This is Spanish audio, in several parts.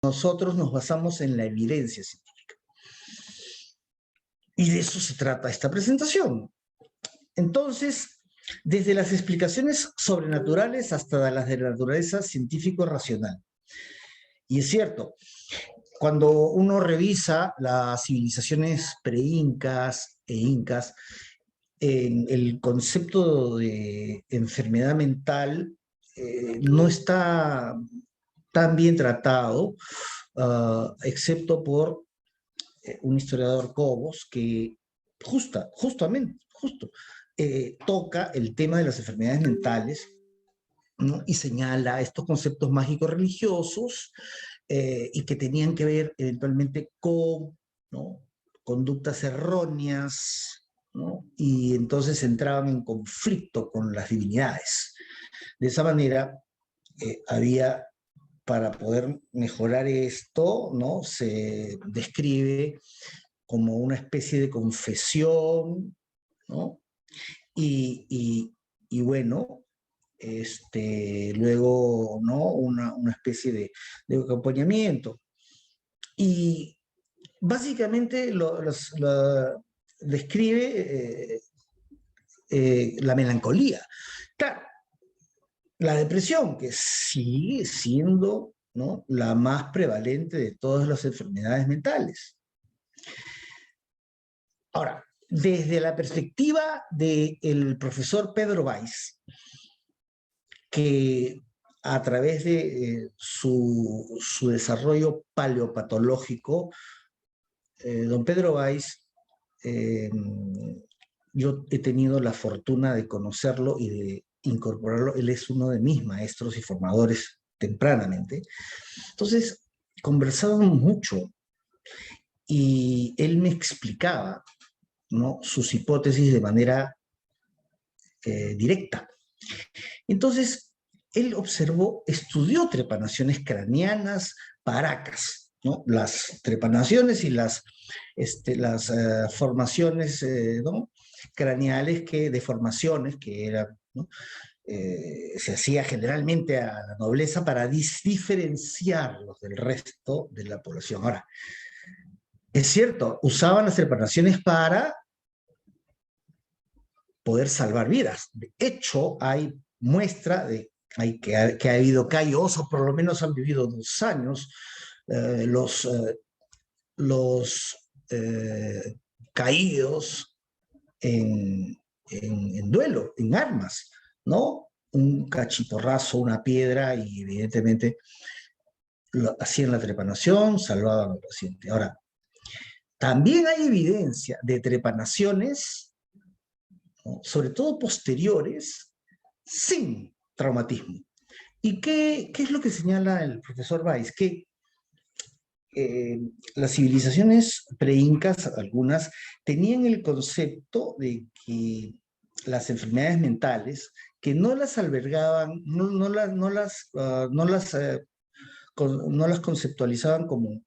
nosotros nos basamos en la evidencia científica. Y de eso se trata esta presentación. Entonces, desde las explicaciones sobrenaturales hasta las de la naturaleza científico-racional. Y es cierto, cuando uno revisa las civilizaciones pre-incas e incas, el concepto de enfermedad mental no está tan bien tratado, excepto por un historiador Cobos, que justamente toca el tema de las enfermedades mentales, ¿no? Y señala estos conceptos mágicos religiosos y que tenían que ver eventualmente con, ¿no?, conductas erróneas, ¿no? Y entonces entraban en conflicto con las divinidades. De esa manera, había, para poder mejorar esto, ¿no?, se describe como una especie de confesión, ¿no? Y bueno, luego, ¿no?, una especie de acompañamiento. Y básicamente describe la melancolía. Claro, la depresión, que sigue siendo, ¿no?, la más prevalente de todas las enfermedades mentales. Ahora, desde la perspectiva del profesor Pedro Weiss, que a través de su desarrollo paleopatológico, don Pedro Weiss, yo he tenido la fortuna de conocerlo y de incorporarlo. Él es uno de mis maestros y formadores tempranamente. Entonces, conversábamos mucho y él me explicaba, ¿no?, sus hipótesis de manera directa. Entonces, él estudió trepanaciones craneanas paracas, ¿no? Las trepanaciones y las formaciones, ¿no?, craneales, deformaciones que eran, ¿no?, se hacía generalmente a la nobleza para diferenciarlos del resto de la población. Ahora, es cierto, usaban las trepanaciones para poder salvar vidas. De hecho, hay muestra de que ha habido callos, o por lo menos han vivido 2 años, los caídos en duelo, en armas, ¿no? Un cachiporrazo, una piedra, y evidentemente hacían la trepanación, salvaban al paciente. Ahora, también hay evidencia de trepanaciones, ¿no?, sobre todo posteriores, sin traumatismo. ¿Y qué es lo que señala el profesor Weiss? Que las civilizaciones pre-incas, algunas, tenían el concepto de que las enfermedades mentales, que no las albergaban, no las conceptualizaban como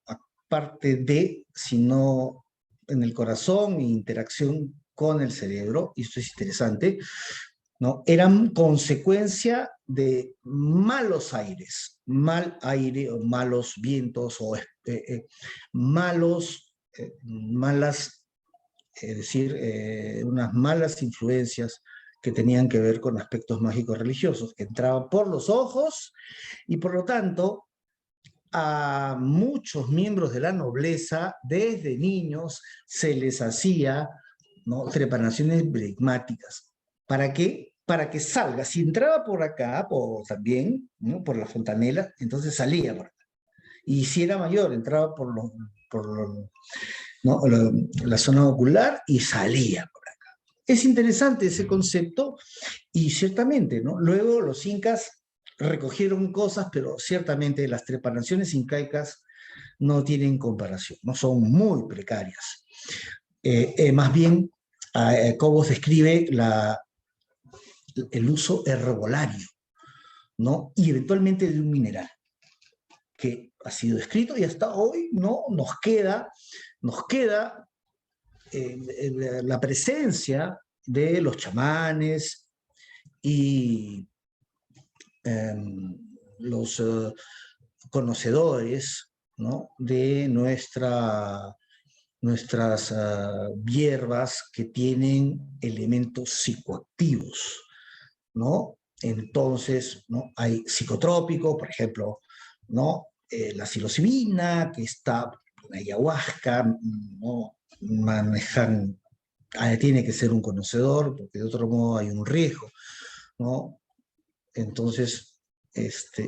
parte de, sino en el corazón e interacción con el cerebro, y esto es interesante, ¿no?, eran consecuencia de malos aires, mal aire o malos vientos o unas malas influencias que tenían que ver con aspectos mágicos religiosos, que entraban por los ojos, y por lo tanto a muchos miembros de la nobleza, desde niños, se les hacía, ¿no?, trepanaciones bligmáticas. ¿Para qué? Para que salga. Si entraba por acá, también, ¿no?, por la fontanela, entonces salía por acá. Y si era mayor, entraba por ¿no?, la zona ocular y salía por acá. Es interesante ese concepto, y ciertamente, ¿no?, luego los incas recogieron cosas, pero ciertamente las trepanaciones incaicas no tienen comparación, no, son muy precarias. Más bien, Cobos describe el uso herbolario, ¿no?, y eventualmente de un mineral que ha sido descrito, y hasta hoy no nos queda la presencia de los chamanes y los conocedores ¿no? De nuestras hierbas que tienen elementos psicoactivos, ¿no? Entonces, ¿no? Hay psicotrópicos, por ejemplo, ¿no? La psilocibina, que está en ayahuasca, ¿no? Manejan, tiene que ser un conocedor, porque de otro modo hay un riesgo, ¿no? Entonces,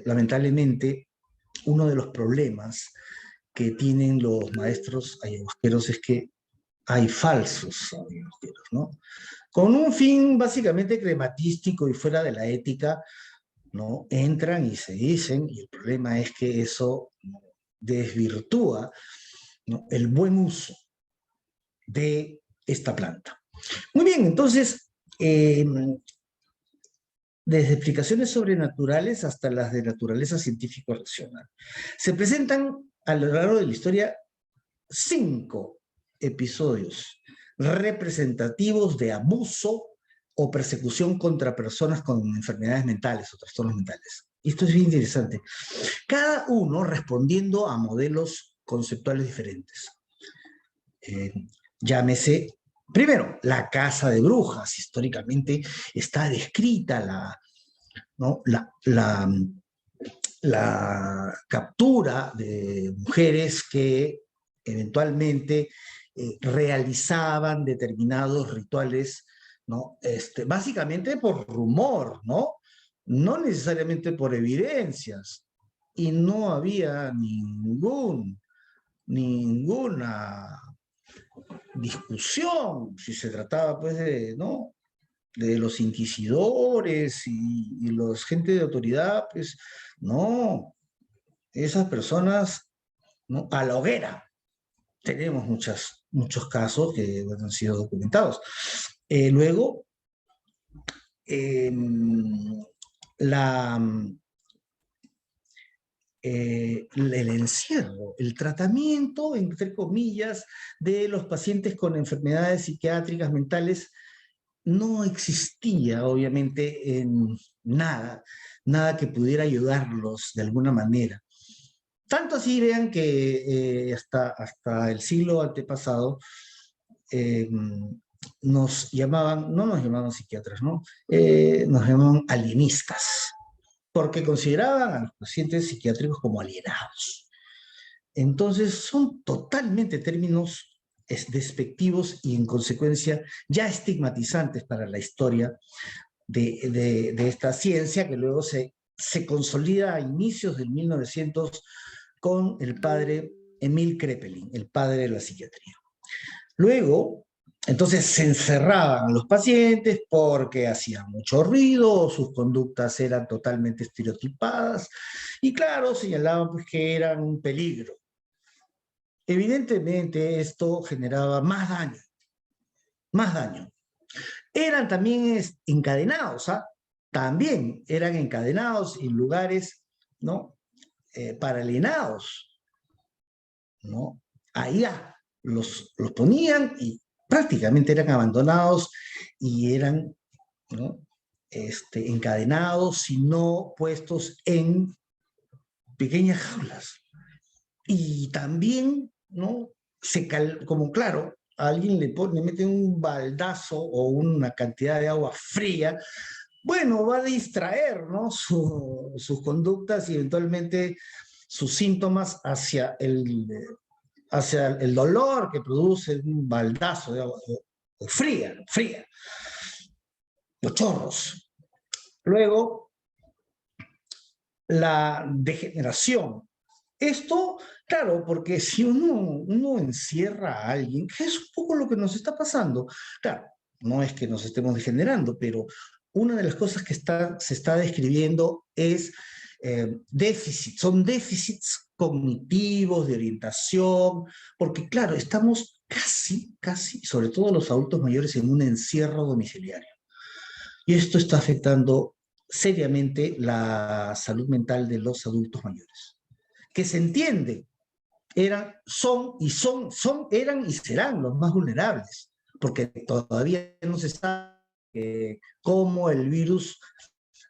lamentablemente, uno de los problemas que tienen los maestros ayahuasqueros es que hay falsos ayahuasqueros, ¿no? Con un fin básicamente crematístico y fuera de la ética, ¿no? Entran y se dicen, y el problema es que eso, ¿no?, desvirtúa, ¿no?, el buen uso de esta planta. Muy bien, entonces, desde explicaciones sobrenaturales hasta las de naturaleza científico-racional. Se presentan a lo largo de la historia 5 episodios representativos de abuso o persecución contra personas con enfermedades mentales o trastornos mentales. Y esto es bien interesante. Cada uno respondiendo a modelos conceptuales diferentes. Llámese, primero, la casa de brujas. Históricamente está descrita ¿no?, la captura de mujeres que eventualmente realizaban determinados rituales, ¿no? Básicamente por rumor, ¿no? No necesariamente por evidencias. Y no había ninguna discusión si se trataba, pues, ¿no?, de los inquisidores y los gente de autoridad, pues, no, esas personas, ¿no?, a la hoguera. Tenemos muchos casos que han sido documentados. Luego, la, el encierro, el tratamiento, entre comillas, de los pacientes con enfermedades psiquiátricas mentales no existía, obviamente, en nada que pudiera ayudarlos de alguna manera. Tanto así, vean que hasta el siglo antepasado no nos llamaban psiquiatras, ¿no? Nos llamaban alienistas, porque consideraban a los pacientes psiquiátricos como alienados. Entonces, son totalmente términos despectivos y, en consecuencia, ya estigmatizantes para la historia de esta ciencia, que luego se consolida a inicios del 1900 con el padre Emil Kraepelin, el padre de la psiquiatría. Luego, entonces, se encerraban a los pacientes porque hacían mucho ruido, sus conductas eran totalmente estereotipadas, y claro, señalaban, pues, que eran un peligro. Evidentemente, esto generaba más daño. Eran también encadenados, ¿ah? También eran encadenados en lugares, ¿no?, para alienados, ¿no? Allá los ponían y prácticamente eran abandonados y eran, ¿no?, encadenados, sino puestos en pequeñas jaulas. Y también, ¿no?, como claro, a alguien le mete un baldazo o una cantidad de agua fría, bueno, va a distraer, ¿no?, sus conductas y eventualmente sus síntomas hacia el dolor que produce un baldazo de agua fría, los chorros. Luego, la degeneración. Esto, claro, porque si uno encierra a alguien, que es un poco lo que nos está pasando, claro, no es que nos estemos degenerando, pero una de las cosas que se está describiendo es son déficits cognitivos, de orientación, porque claro, estamos casi, sobre todo los adultos mayores, en un encierro domiciliario. Y esto está afectando seriamente la salud mental de los adultos mayores, que se entiende, eran y serán los más vulnerables, porque todavía no se sabe cómo el virus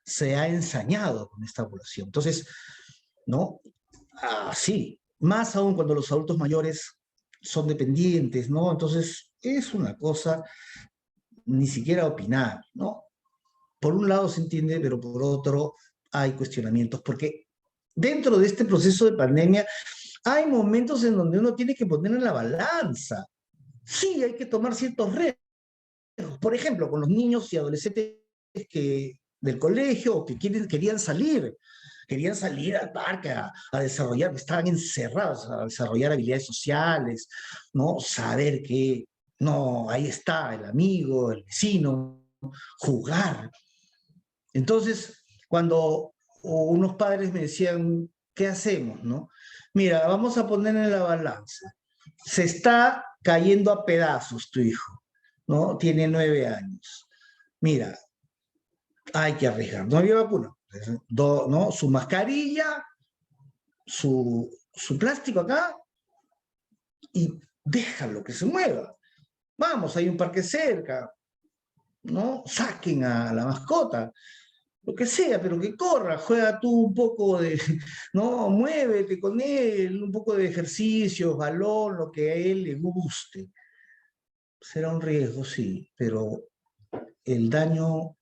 se ha ensañado con esta población. Entonces, ¿no? Sí, más aún cuando los adultos mayores son dependientes, ¿no? Entonces, es una cosa ni siquiera opinar, ¿no? Por un lado se entiende, pero por otro hay cuestionamientos, porque dentro de este proceso de pandemia hay momentos en donde uno tiene que poner en la balanza. Sí, hay que tomar ciertos riesgos. Por ejemplo, con los niños y adolescentes del colegio o que querían salir al parque a desarrollar, estaban encerrados a desarrollar habilidades sociales, ¿no? Saber que, no, ahí está el amigo, el vecino, jugar. Entonces, cuando unos padres me decían, ¿qué hacemos, no? Mira, vamos a poner en la balanza. Se está cayendo a pedazos tu hijo, ¿no? Tiene 9 años. Mira, hay que arriesgar. No había vacuna. ¿No? Su mascarilla, su plástico acá y déjalo que se mueva. Vamos, hay un parque cerca, ¿no? Saquen a la mascota, lo que sea, pero que corra, juega tú un poco de, ¿no? Muévete con él, un poco de ejercicios, balón, lo que a él le guste. Será un riesgo, sí, pero el daño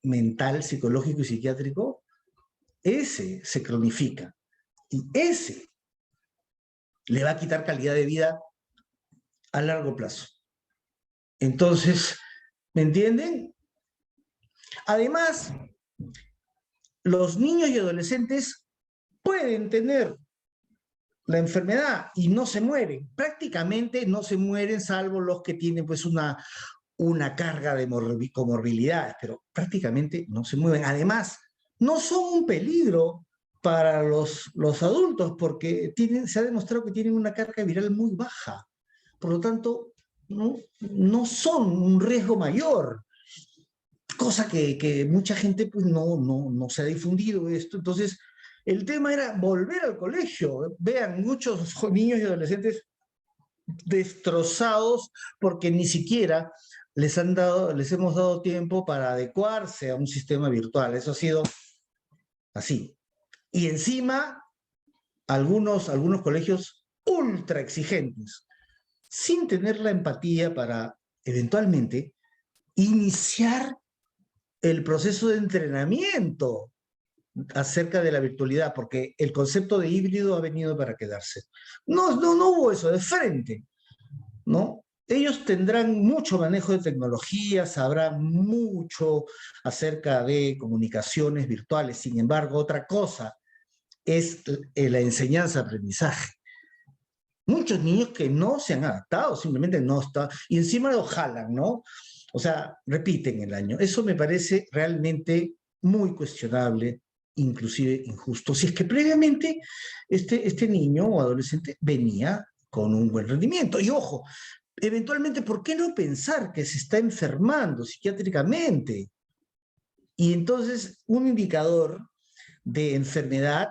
mental, psicológico y psiquiátrico, ese se cronifica. Y ese le va a quitar calidad de vida a largo plazo. Entonces, ¿me entienden? Además, los niños y adolescentes pueden tener la enfermedad y no se mueren. Prácticamente no se mueren, salvo los que tienen pues una carga de comorbilidades, pero prácticamente no se mueven. Además, no son un peligro para los adultos porque se ha demostrado que tienen una carga viral muy baja. Por lo tanto, no son un riesgo mayor, cosa que mucha gente pues no se ha difundido esto. Entonces, el tema era volver al colegio. Vean, muchos niños y adolescentes destrozados porque ni siquiera les hemos dado tiempo para adecuarse a un sistema virtual. Eso ha sido así. Y encima, algunos colegios ultra exigentes, sin tener la empatía para eventualmente iniciar el proceso de entrenamiento acerca de la virtualidad, porque el concepto de híbrido ha venido para quedarse. No hubo eso de frente, ¿no? Ellos tendrán mucho manejo de tecnología, sabrán mucho acerca de comunicaciones virtuales. Sin embargo, otra cosa es la enseñanza-aprendizaje. Muchos niños que no se han adaptado, simplemente no están, y encima lo jalan, ¿no? O sea, repiten el año. Eso me parece realmente muy cuestionable, inclusive injusto. Si es que previamente este niño o adolescente venía con un buen rendimiento. Y ojo, eventualmente, ¿por qué no pensar que se está enfermando psiquiátricamente? Y entonces, un indicador de enfermedad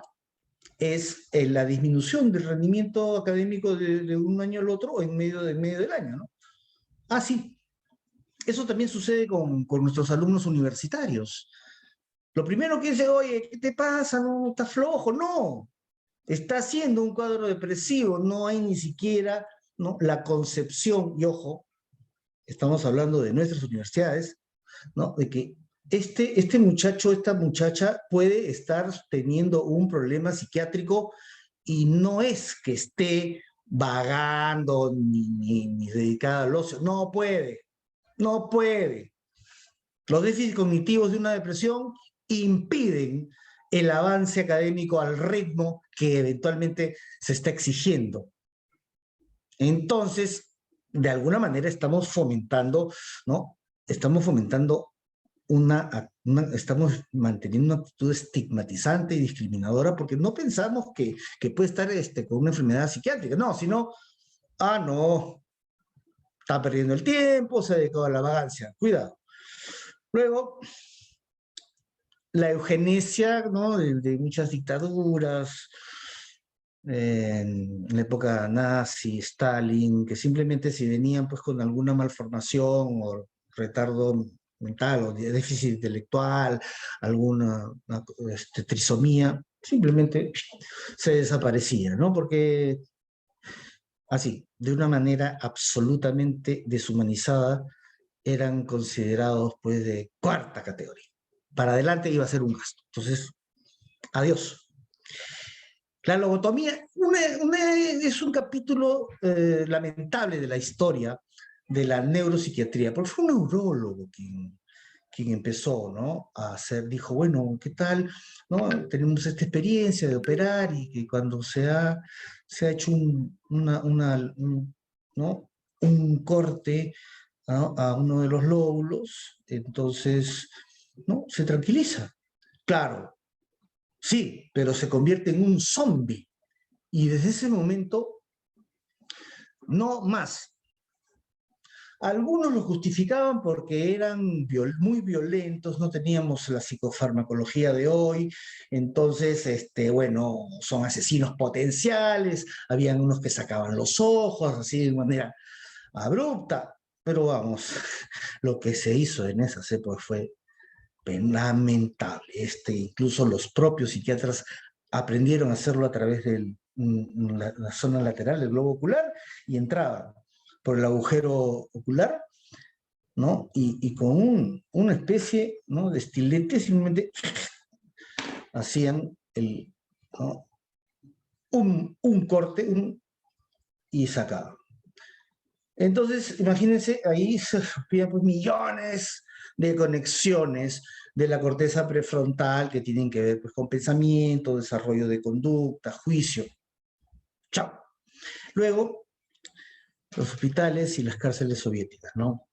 es la disminución del rendimiento académico de un año al otro o en medio del año, ¿no? Ah, sí, eso también sucede con nuestros alumnos universitarios. Lo primero que dice, oye, ¿qué te pasa? No, estás flojo. No, está haciendo un cuadro depresivo. No hay ni siquiera, ¿no?, la concepción, y ojo, estamos hablando de nuestras universidades, ¿no?, de que este muchacho, esta muchacha puede estar teniendo un problema psiquiátrico y no es que esté vagando ni dedicada al ocio. No puede, no puede. Los déficits cognitivos de una depresión impiden el avance académico al ritmo que eventualmente se está exigiendo. Entonces, de alguna manera estamos fomentando, ¿no? Estamos fomentando estamos manteniendo una actitud estigmatizante y discriminadora porque no pensamos que puede estar con una enfermedad psiquiátrica. No, sino, no, está perdiendo el tiempo, se dedica a la vagancia. Cuidado. Luego, la eugenesia, ¿no?, de muchas dictaduras, en la época nazi, Stalin, que simplemente si venían pues con alguna malformación o retardo mental o déficit intelectual, alguna trisomía, simplemente se desaparecía, ¿no? Porque así, de una manera absolutamente deshumanizada, eran considerados pues de cuarta categoría. Para adelante iba a ser un gasto. Entonces, adiós. La lobotomía es un capítulo lamentable de la historia de la neuropsiquiatría, porque fue un neurólogo quien empezó, ¿no? A hacer, dijo, bueno, ¿qué tal? ¿No? Tenemos esta experiencia de operar y que cuando se ha hecho ¿no? Un corte, ¿no? A uno de los lóbulos, entonces, ¿no? Se tranquiliza. Claro, sí, pero se convierte en un zombie. Y desde ese momento, no más. Algunos lo justificaban porque eran muy violentos, no teníamos la psicofarmacología de hoy, entonces, bueno, son asesinos potenciales, habían unos que sacaban los ojos, así de manera abrupta, pero vamos, lo que se hizo en esas épocas fue lamentable. Incluso los propios psiquiatras aprendieron a hacerlo a través de la zona lateral del globo ocular y entraban por el agujero ocular, ¿no? Y con una especie, ¿no? De estilete simplemente hacían ¿no? un corte y sacaban. Entonces, imagínense, ahí se rompían pues, millones de conexiones de la corteza prefrontal que tienen que ver pues, con pensamiento, desarrollo de conducta, juicio. Chao. Luego, los hospitales y las cárceles soviéticas, ¿no?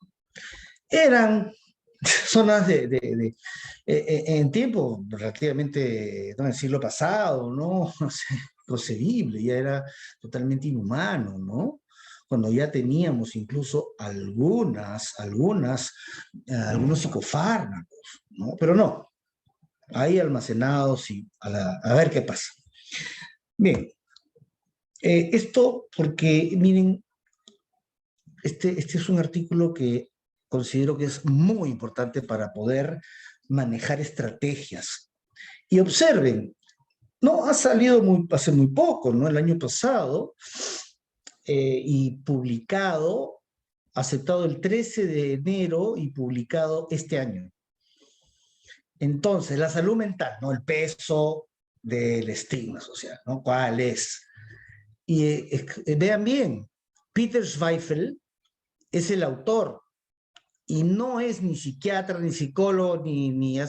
Eran zonas en tiempo relativamente, ¿no? En el siglo pasado, ¿no? No sé, concebible, ya era totalmente inhumano, ¿no? Cuando ya teníamos incluso algunos psicofármacos, ¿no? Pero no, ahí almacenados y a ver qué pasa. Bien, esto porque, miren, este es un artículo que considero que es muy importante para poder manejar estrategias. Y observen, no ha salido hace muy poco, ¿no? El año pasado, y publicado, aceptado el 13 de enero y publicado este año. Entonces, la salud mental, ¿no? El peso del estigma social, ¿no? ¿Cuál es? Y vean bien, Peter Zweifel es el autor y no es ni psiquiatra, ni psicólogo, ni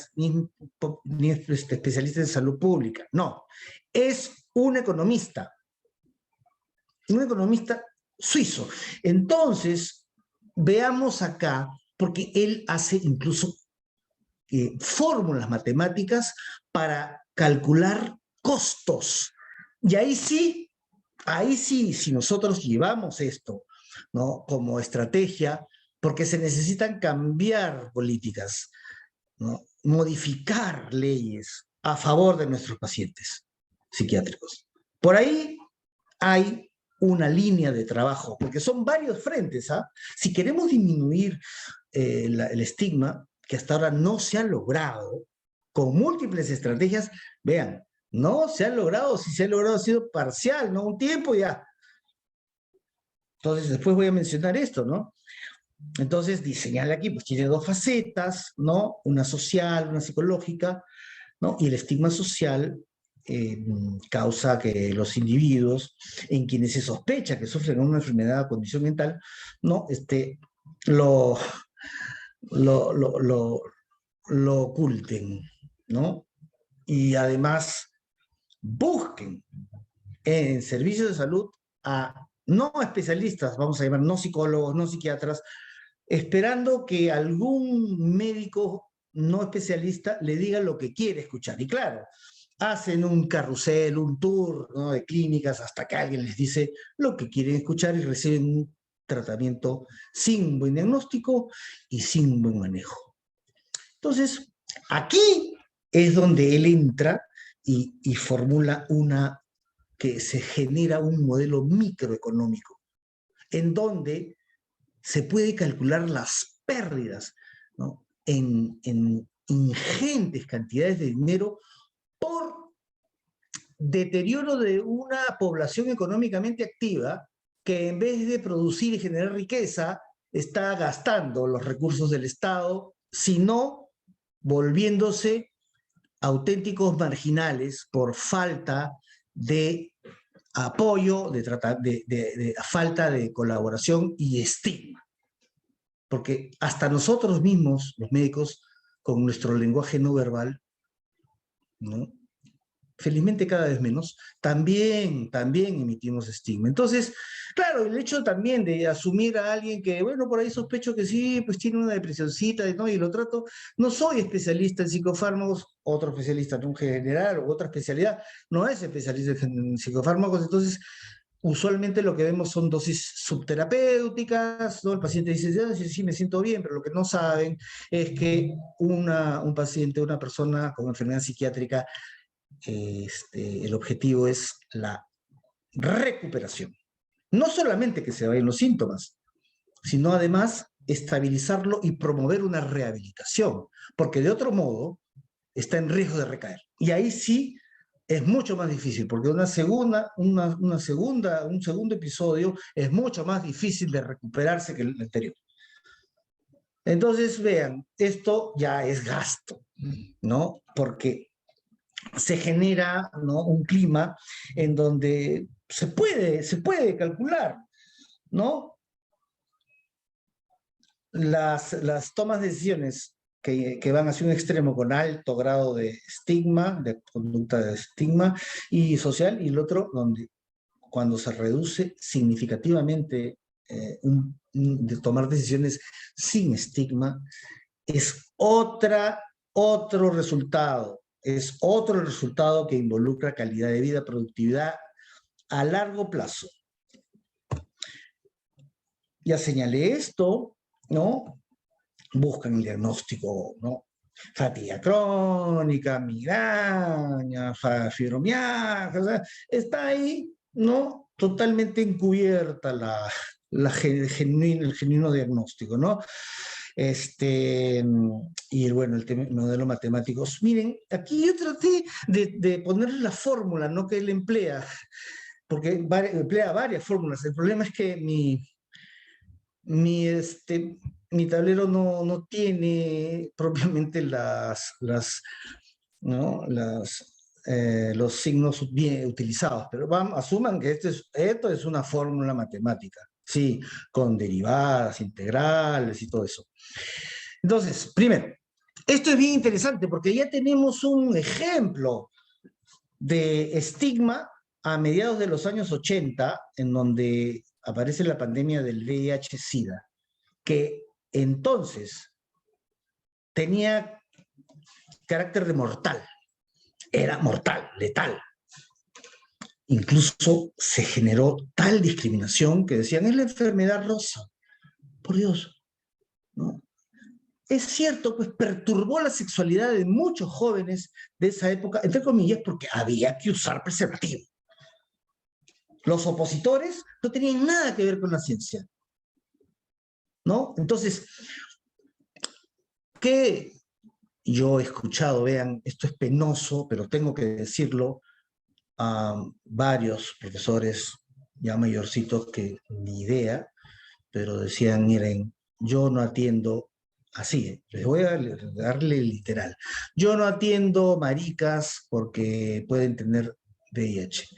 especialista en salud pública, no, es un economista suizo. Entonces, veamos acá, porque él hace incluso fórmulas matemáticas para calcular costos. Y ahí sí, si nosotros llevamos esto, ¿no? Como estrategia, porque se necesitan cambiar políticas, ¿no? Modificar leyes a favor de nuestros pacientes psiquiátricos. Por ahí hay una línea de trabajo, porque son varios frentes. ¿Ah? Si queremos disminuir el estigma, que hasta ahora no se ha logrado, con múltiples estrategias, vean, no se ha logrado, si se ha logrado ha sido parcial, ¿no? Un tiempo ya. Entonces, después voy a mencionar esto, ¿no? Entonces, señala aquí, pues tiene dos facetas, ¿no? Una social, una psicológica, ¿no? Y el estigma social causa que los individuos en quienes se sospecha que sufren una enfermedad o condición mental, ¿no? Lo, lo oculten, ¿no? Y además busquen en servicios de salud a no especialistas, vamos a llamar, no psicólogos, no psiquiatras, esperando que algún médico no especialista le diga lo que quiere escuchar. Y claro, hacen un carrusel, un tour, ¿no? De clínicas hasta que alguien les dice lo que quieren escuchar y reciben un tratamiento sin buen diagnóstico y sin buen manejo. Entonces, aquí es donde él entra y formula que se genera un modelo microeconómico, en donde se puede calcular las pérdidas, ¿no? en ingentes cantidades de dinero por deterioro de una población económicamente activa que en vez de producir y generar riqueza, está gastando los recursos del Estado, sino volviéndose auténticos marginales por falta de apoyo, de falta de colaboración y estigma. Porque hasta nosotros mismos, los médicos, con nuestro lenguaje no verbal, ¿no?, felizmente cada vez menos, también emitimos estigma. Entonces, claro, el hecho también de asumir a alguien que, bueno, por ahí sospecho que sí, pues tiene una depresioncita, ¿no?, y lo trato, no soy especialista en psicofármacos, otro especialista en un general o otra especialidad, no es especialista en psicofármacos, entonces usualmente lo que vemos son dosis subterapéuticas, ¿no? El paciente dice, sí, sí, me siento bien, pero lo que no saben es que un paciente, una persona con enfermedad psiquiátrica, el objetivo es la recuperación. No solamente que se vayan los síntomas, sino además estabilizarlo y promover una rehabilitación, porque de otro modo está en riesgo de recaer. Y ahí sí es mucho más difícil, porque un segundo episodio es mucho más difícil de recuperarse que el anterior. Entonces, vean, esto ya es gasto, ¿no? Porque se genera, ¿no?, un clima en donde se puede calcular, ¿no?, las tomas de decisiones que van hacia un extremo con alto grado de estigma, de conducta de estigma y social, y el otro donde cuando se reduce significativamente de tomar decisiones sin estigma, es otro resultado. Es otro resultado que involucra calidad de vida, productividad a largo plazo. Ya señalé esto, ¿no? Buscan el diagnóstico, ¿no? Fatiga crónica, migraña, fibromialgia, o sea, está ahí, ¿no?, totalmente encubierta el genuino diagnóstico, ¿no? Y bueno, el modelo matemático. Miren, aquí yo traté de ponerle la fórmula, ¿no?, que él emplea, porque emplea varias fórmulas. El problema es que mi tablero no tiene propiamente ¿no?, los signos bien utilizados, pero asuman que esto es una fórmula matemática, sí, con derivadas, integrales y todo eso. Entonces, primero, esto es bien interesante porque ya tenemos un ejemplo de estigma a mediados de los años 80, en donde aparece la pandemia del VIH-Sida, que entonces tenía carácter de mortal, era mortal, letal. Incluso se generó tal discriminación que decían, es la enfermedad rosa. Por Dios, ¿no? Es cierto, pues perturbó la sexualidad de muchos jóvenes de esa época, entre comillas, porque había que usar preservativo. Los opositores no tenían nada que ver con la ciencia, ¿no? Entonces, ¿qué yo he escuchado? Vean, esto es penoso, pero tengo que decirlo, a varios profesores ya mayorcitos que ni idea, pero decían, miren, yo no atiendo así, les voy a darle literal, yo no atiendo maricas porque pueden tener VIH.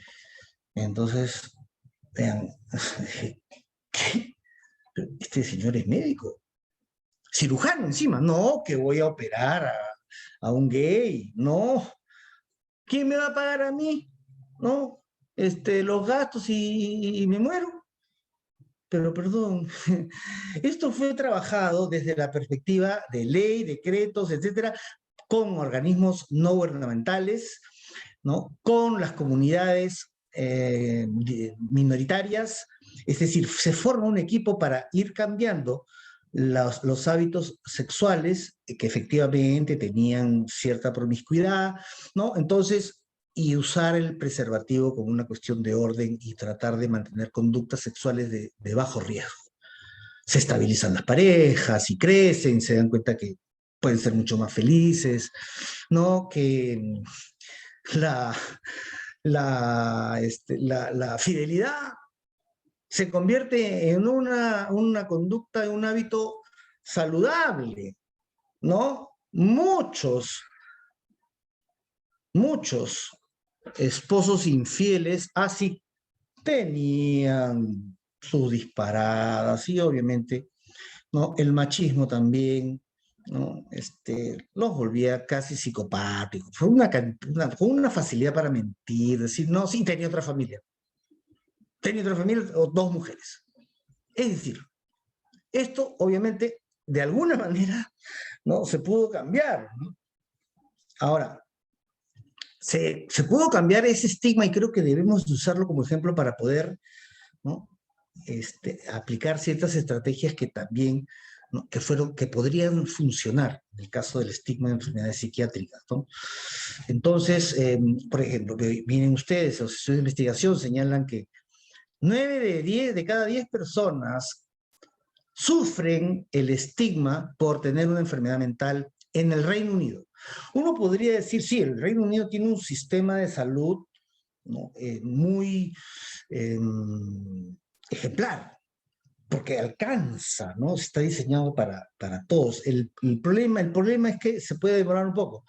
Entonces, vean, ¿qué? Este señor es médico, cirujano encima, no, que voy a operar a un gay, no, ¿quién me va a pagar a mí? ¿No? Los gastos y me muero. Pero perdón, esto fue trabajado desde la perspectiva de ley, decretos, etcétera, con organismos no gubernamentales, ¿no?, con las comunidades minoritarias, es decir, se forma un equipo para ir cambiando los hábitos sexuales que efectivamente tenían cierta promiscuidad, ¿no? Entonces, y usar el preservativo como una cuestión de orden y tratar de mantener conductas sexuales de bajo riesgo. Se estabilizan las parejas y crecen, se dan cuenta que pueden ser mucho más felices, ¿no? Que la fidelidad se convierte en una conducta, en un hábito saludable, ¿no? Muchos esposos infieles así tenían sus disparadas y obviamente, ¿no? El machismo también, ¿no? Los volvía casi psicopáticos. Fue una facilidad para mentir, decir, no, sí, tenía otra familia o dos mujeres. Es decir, esto obviamente de alguna manera, ¿no? Se pudo cambiar, ¿no? Ahora, se pudo cambiar ese estigma y creo que debemos usarlo como ejemplo para poder, ¿no? Aplicar ciertas estrategias que también, ¿no? que podrían funcionar en el caso del estigma de enfermedades psiquiátricas, ¿no? Entonces, por ejemplo, que vienen ustedes, los estudios de investigación señalan que 9 de cada 10 personas sufren el estigma por tener una enfermedad mental en el Reino Unido. Uno podría decir, sí, el Reino Unido tiene un sistema de salud, ¿no? Muy ejemplar, porque alcanza, ¿no? Está diseñado para todos. El problema es que se puede demorar un poco,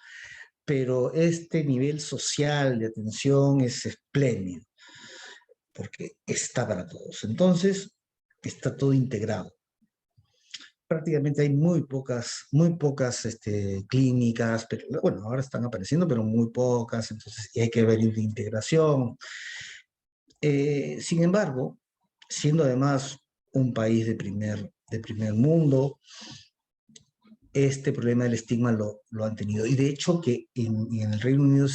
pero este nivel social de atención es espléndido, porque está para todos. Entonces, está todo integrado. Prácticamente hay muy pocas clínicas, pero bueno, ahora están apareciendo, pero muy pocas, entonces y hay que ver de integración. Sin embargo, siendo además un país de primer mundo, este problema del estigma lo han tenido. Y de hecho que en el Reino Unido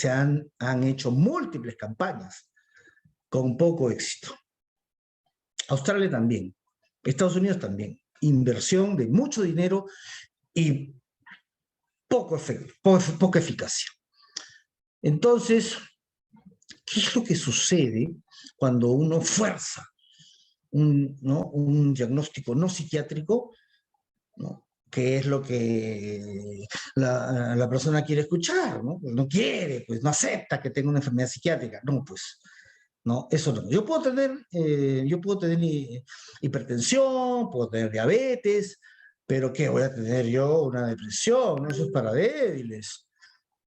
han hecho múltiples campañas con poco éxito. Australia también, Estados Unidos también. Inversión de mucho dinero y poca eficacia. Entonces, ¿qué es lo que sucede cuando uno fuerza un diagnóstico no psiquiátrico, ¿no? Que es lo que la persona quiere escuchar, ¿no? No quiere, pues no acepta que tenga una enfermedad psiquiátrica. No, pues, no, eso no. Yo puedo tener hipertensión, puedo tener diabetes, pero ¿qué? Voy a tener yo una depresión, ¿no? Eso es para débiles,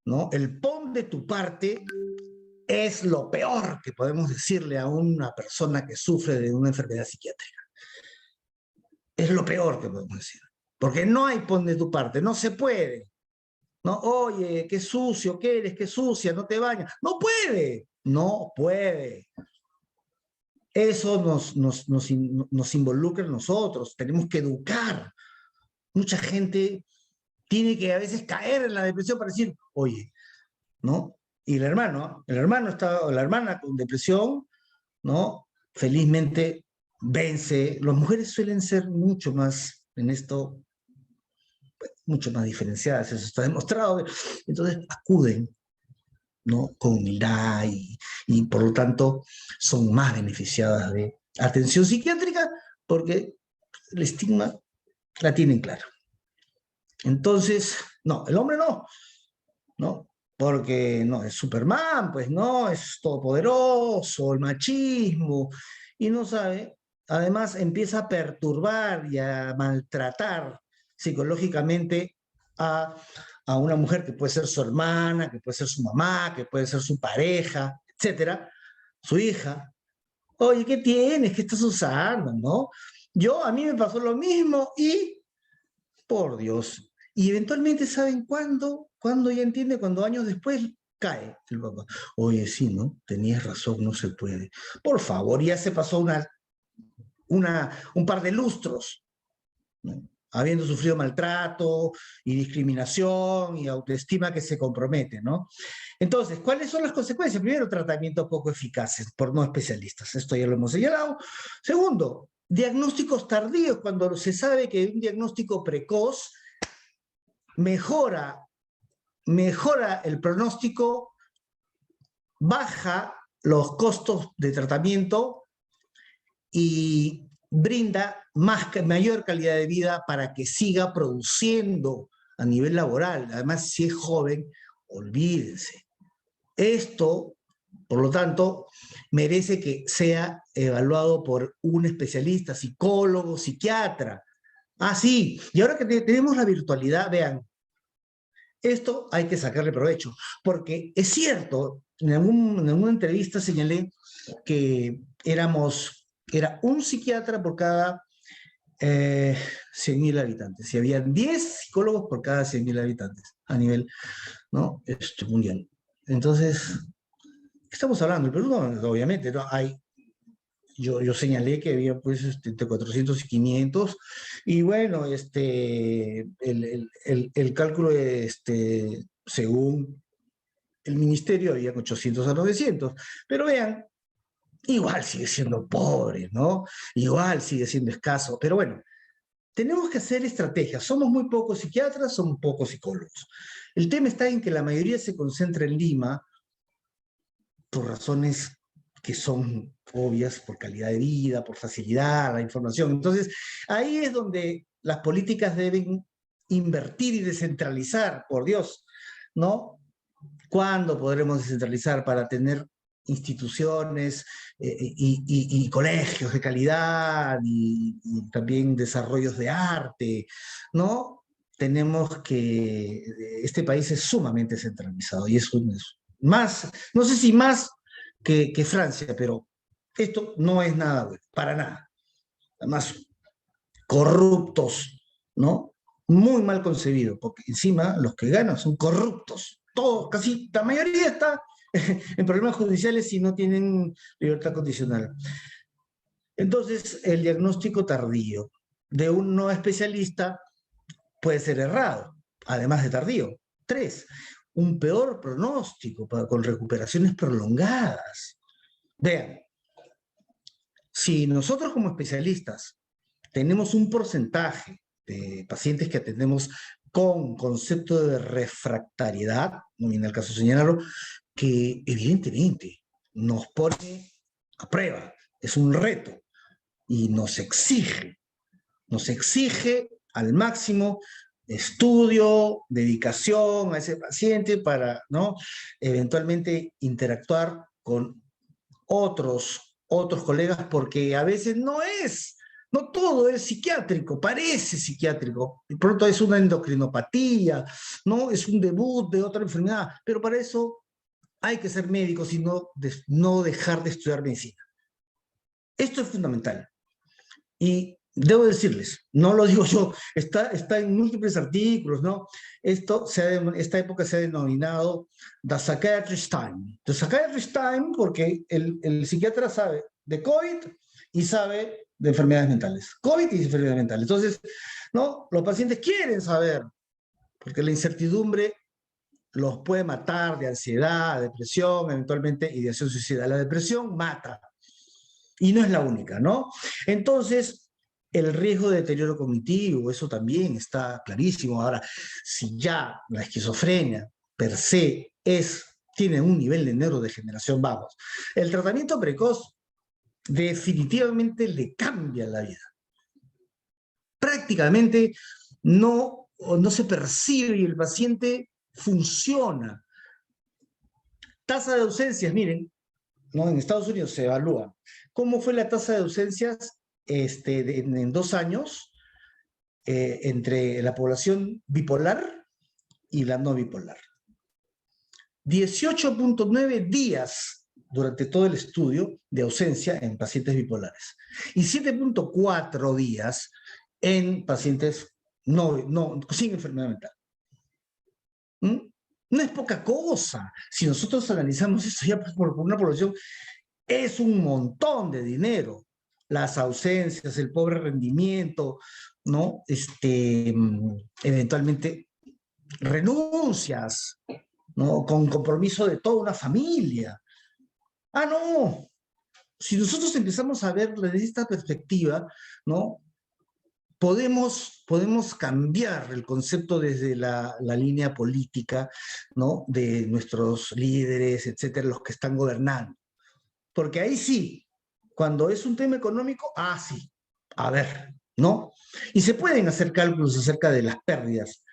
¿no? El pon de tu parte es lo peor que podemos decirle a una persona que sufre de una enfermedad psiquiátrica. Es lo peor que podemos decir. Porque no hay pon de tu parte, no se puede. No, oye, qué sucio que eres, qué sucia, no te bañas. No puede, no puede. Eso nos involucra a nosotros, tenemos que educar. Mucha gente tiene que a veces caer en la depresión para decir, oye, ¿no? Y el hermano está, o la hermana con depresión, ¿no? Felizmente vence. Las mujeres suelen ser mucho más, en esto, mucho más diferenciadas, eso está demostrado. Entonces acuden, ¿no? Con humildad y por lo tanto son más beneficiadas de atención psiquiátrica porque el estigma la tienen clara. Entonces, no, el hombre no, porque no, es Superman, pues no, es todopoderoso, el machismo, y no sabe, además empieza a perturbar y a maltratar psicológicamente a, a una mujer que puede ser su hermana, que puede ser su mamá, que puede ser su pareja, etcétera, su hija. Oye, ¿qué tienes? ¿Qué estás usando? ¿No? A mí me pasó lo mismo y por Dios. Y eventualmente, ¿saben cuándo? Cuando ya entiende, cuando años después cae el papá. Oye, sí, ¿no? Tenías razón, no se puede. Por favor, ya se pasó un par de lustros, ¿no? Habiendo sufrido maltrato y discriminación y autoestima que se compromete, ¿no? Entonces, ¿cuáles son las consecuencias? Primero, tratamientos poco eficaces por no especialistas. Esto ya lo hemos señalado. Segundo, diagnósticos tardíos, cuando se sabe que un diagnóstico precoz mejora el pronóstico, baja los costos de tratamiento y brinda mayor calidad de vida para que siga produciendo a nivel laboral. Además, si es joven, olvídense. Esto, por lo tanto, merece que sea evaluado por un especialista, psicólogo, psiquiatra. Ah, sí, y ahora que tenemos la virtualidad, vean, esto hay que sacarle provecho, porque es cierto, en alguna entrevista señalé que era un psiquiatra por cada 100.000 habitantes, y había 10 psicólogos por cada 100.000 habitantes a nivel, ¿no? Mundial. Entonces, estamos hablando, el Perú, no, obviamente, ¿no? Yo señalé que había pues entre 400 y 500, y bueno, el cálculo, según el ministerio, había 800 a 900, pero vean, igual sigue siendo pobre, ¿no? Igual sigue siendo escaso, pero bueno, tenemos que hacer estrategias. Somos muy pocos psiquiatras, somos pocos psicólogos. El tema está en que la mayoría se concentra en Lima por razones que son obvias, por calidad de vida, por facilidad, la información. Entonces, ahí es donde las políticas deben invertir y descentralizar, por Dios, ¿no? ¿Cuándo podremos descentralizar para tener instituciones y colegios de calidad y también desarrollos de arte, ¿no? Tenemos que, este país es sumamente centralizado y es más, no sé si más que Francia, pero esto no es nada bueno, para nada. Además, corruptos, ¿no? Muy mal concebido, porque encima los que ganan son corruptos. Todos, casi la mayoría está en problemas judiciales y no tienen libertad condicional. Entonces, el diagnóstico tardío de un no especialista puede ser errado, además de tardío. 3, un peor pronóstico con recuperaciones prolongadas. Vean, si nosotros como especialistas tenemos un porcentaje de pacientes que atendemos con concepto de refractariedad, no viene al caso señalarlo, que evidentemente nos pone a prueba, es un reto y nos exige al máximo estudio, dedicación a ese paciente para, ¿no?, eventualmente interactuar con otros colegas, porque a veces no todo es psiquiátrico, parece psiquiátrico, de pronto es una endocrinopatía, ¿no? Es un debut de otra enfermedad, pero para eso hay que ser médicos y no dejar de estudiar medicina. Esto es fundamental. Y debo decirles, no lo digo yo, está en múltiples artículos, ¿no? Esta época se ha denominado The Psychiatrist Time. The Psychiatrist Time porque el psiquiatra sabe de COVID y sabe de enfermedades mentales. COVID y enfermedades mentales. Entonces, ¿no? Los pacientes quieren saber, porque la incertidumbre los puede matar de ansiedad, depresión, eventualmente ideación suicida. La depresión mata. Y no es la única, ¿no? Entonces, el riesgo de deterioro cognitivo, eso también está clarísimo. Ahora, si ya la esquizofrenia per se tiene un nivel de neurodegeneración, vamos, el tratamiento precoz definitivamente le cambia la vida. Prácticamente no se percibe y el paciente funciona. Tasa de ausencias, miren, ¿no? En Estados Unidos se evalúa cómo fue la tasa de ausencias en 2 años entre la población bipolar y la no bipolar. 18.9 días durante todo el estudio de ausencia en pacientes bipolares y 7.4 días en pacientes sin enfermedad mental. ¿Mm? No es poca cosa. Si nosotros analizamos esto ya por una población, es un montón de dinero. Las ausencias, el pobre rendimiento, ¿no? Eventualmente renuncias, ¿no? Con compromiso de toda una familia. Ah, no. Si nosotros empezamos a ver desde esta perspectiva, ¿no? Podemos cambiar el concepto desde la línea política, ¿no? De nuestros líderes, etcétera, los que están gobernando. Porque ahí sí, cuando es un tema económico, sí, a ver, ¿no? Y se pueden hacer cálculos acerca de las pérdidas,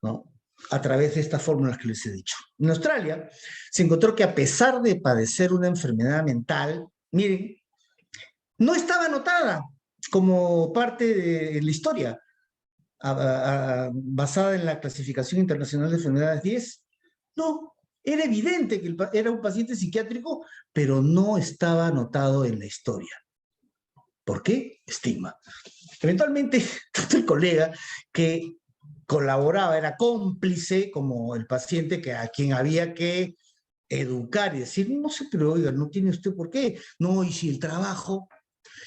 ¿no? a través de estas fórmulas que les he dicho. En Australia se encontró que a pesar de padecer una enfermedad mental, miren, no estaba anotada como parte de la historia basada en la clasificación internacional de enfermedades 10. No, era evidente que era un paciente psiquiátrico, pero no estaba anotado en la historia. ¿Por qué? Estigma. Eventualmente, el colega que colaboraba, era cómplice como el paciente a quien había que educar y decir, no sé, pero oiga, no tiene usted por qué. No, y si el trabajo,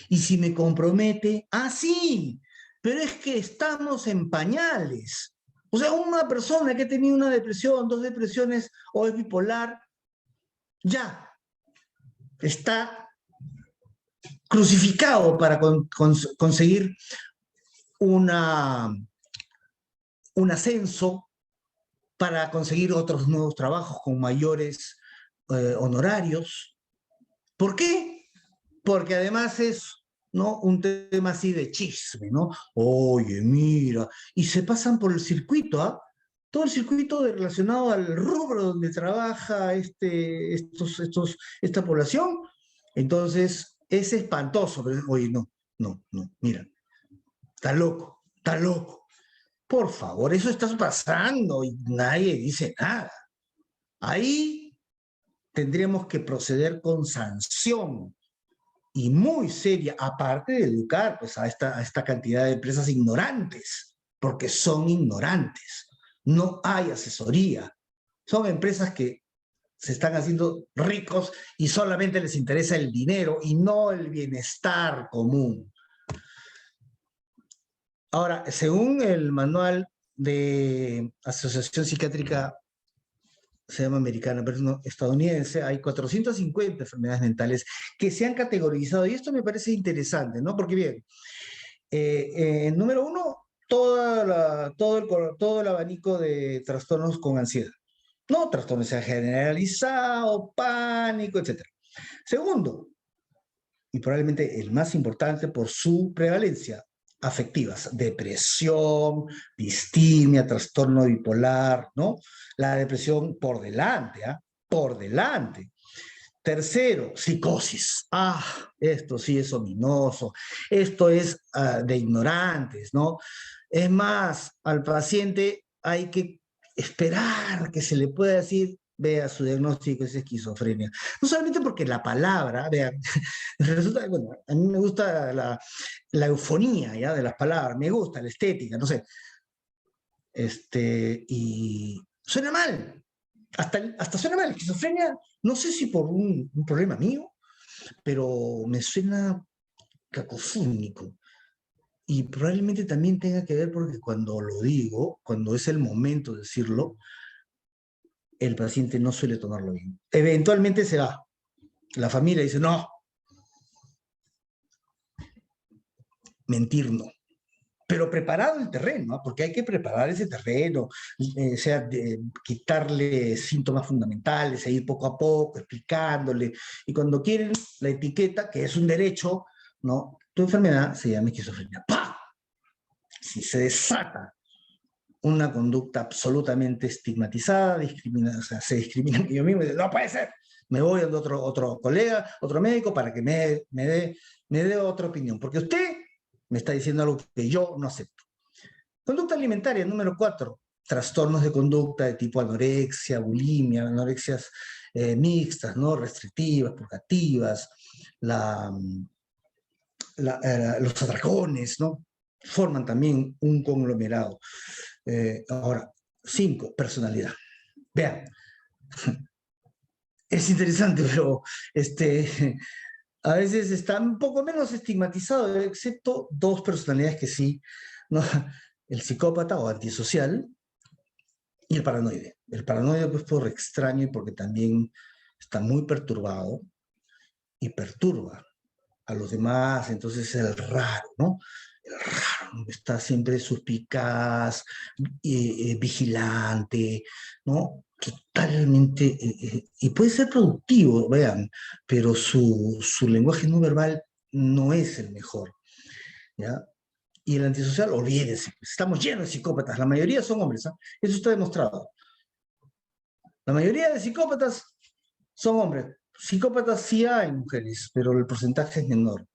y si me compromete, ah, sí, pero es que estamos en pañales. O sea, una persona que ha tenido una depresión, 2 depresiones o es bipolar, ya está crucificado para conseguir un ascenso, para conseguir otros nuevos trabajos con mayores honorarios. ¿Por qué? Porque además es, ¿no?, un tema así de chisme, ¿no? Oye, mira, y se pasan por el circuito, ¿ah? Todo el circuito relacionado al rubro donde trabaja esta población. Entonces, es espantoso, pero oye, no, no, no, mira, está loco, está loco. Por favor, eso está pasando y nadie dice nada. Ahí tendríamos que proceder con sanción y muy seria, aparte de educar pues, a esta cantidad de empresas ignorantes, porque son ignorantes. No hay asesoría. Son empresas que se están haciendo ricos y solamente les interesa el dinero y no el bienestar común. Ahora, según el manual de Asociación Psiquiátrica, se llama americana, pero no estadounidense, hay 450 enfermedades mentales que se han categorizado, y esto me parece interesante, ¿no? Porque bien, número uno, todo el abanico de trastornos con ansiedad, ¿no? Trastorno generalizado, pánico, etc. Segundo, y probablemente el más importante por su prevalencia, afectivas, depresión, distimia, trastorno bipolar, ¿no? La depresión por delante, ¿ah? Por delante. Tercero, psicosis. Ah, esto sí es ominoso, esto es de ignorantes, ¿no? Es más, al paciente hay que esperar que se le pueda decir, vea, su diagnóstico es esquizofrenia. No solamente porque la palabra, vean, resulta, bueno, a mí me gusta la eufonía, ¿ya?, de las palabras, me gusta la estética, no sé. Y suena mal, hasta suena mal. Esquizofrenia, no sé si por un problema mío, pero me suena cacofónico. Y probablemente también tenga que ver porque cuando lo digo, cuando es el momento de decirlo, el paciente no suele tomarlo bien. Eventualmente se va. La familia dice, no, mentir no. Pero preparado el terreno, ¿no? Porque hay que preparar ese terreno, quitarle síntomas fundamentales, e ir poco a poco, explicándole. Y cuando quieren la etiqueta, que es un derecho, ¿no? Tu enfermedad se llama esquizofrenia. ¡Pah! Si se desata una conducta absolutamente estigmatizada, o sea, se discrimina, yo mismo digo, no puede ser, me voy a otro colega, otro médico, para que me dé otra opinión, porque usted me está diciendo algo que yo no acepto. Conducta alimentaria, número 4, trastornos de conducta de tipo anorexia, bulimia, anorexias mixtas, ¿no?, restrictivas, purgativas, los atracones, ¿no?, forman también un conglomerado. Ahora, 5, personalidad. Vean, es interesante, pero a veces está un poco menos estigmatizado, excepto 2 personalidades que sí, ¿no? El psicópata o antisocial y el paranoide. El paranoide, pues, por extraño y porque también está muy perturbado y perturba a los demás, entonces es el raro, ¿no? El raro, está siempre suspicaz, vigilante, ¿no? Totalmente, y puede ser productivo, vean, pero su lenguaje no verbal no es el mejor, ¿ya? Y el antisocial, olvídese, estamos llenos de psicópatas, la mayoría son hombres, ¿eh? Eso está demostrado. La mayoría de psicópatas son hombres. Psicópatas sí hay mujeres, pero el porcentaje es menor.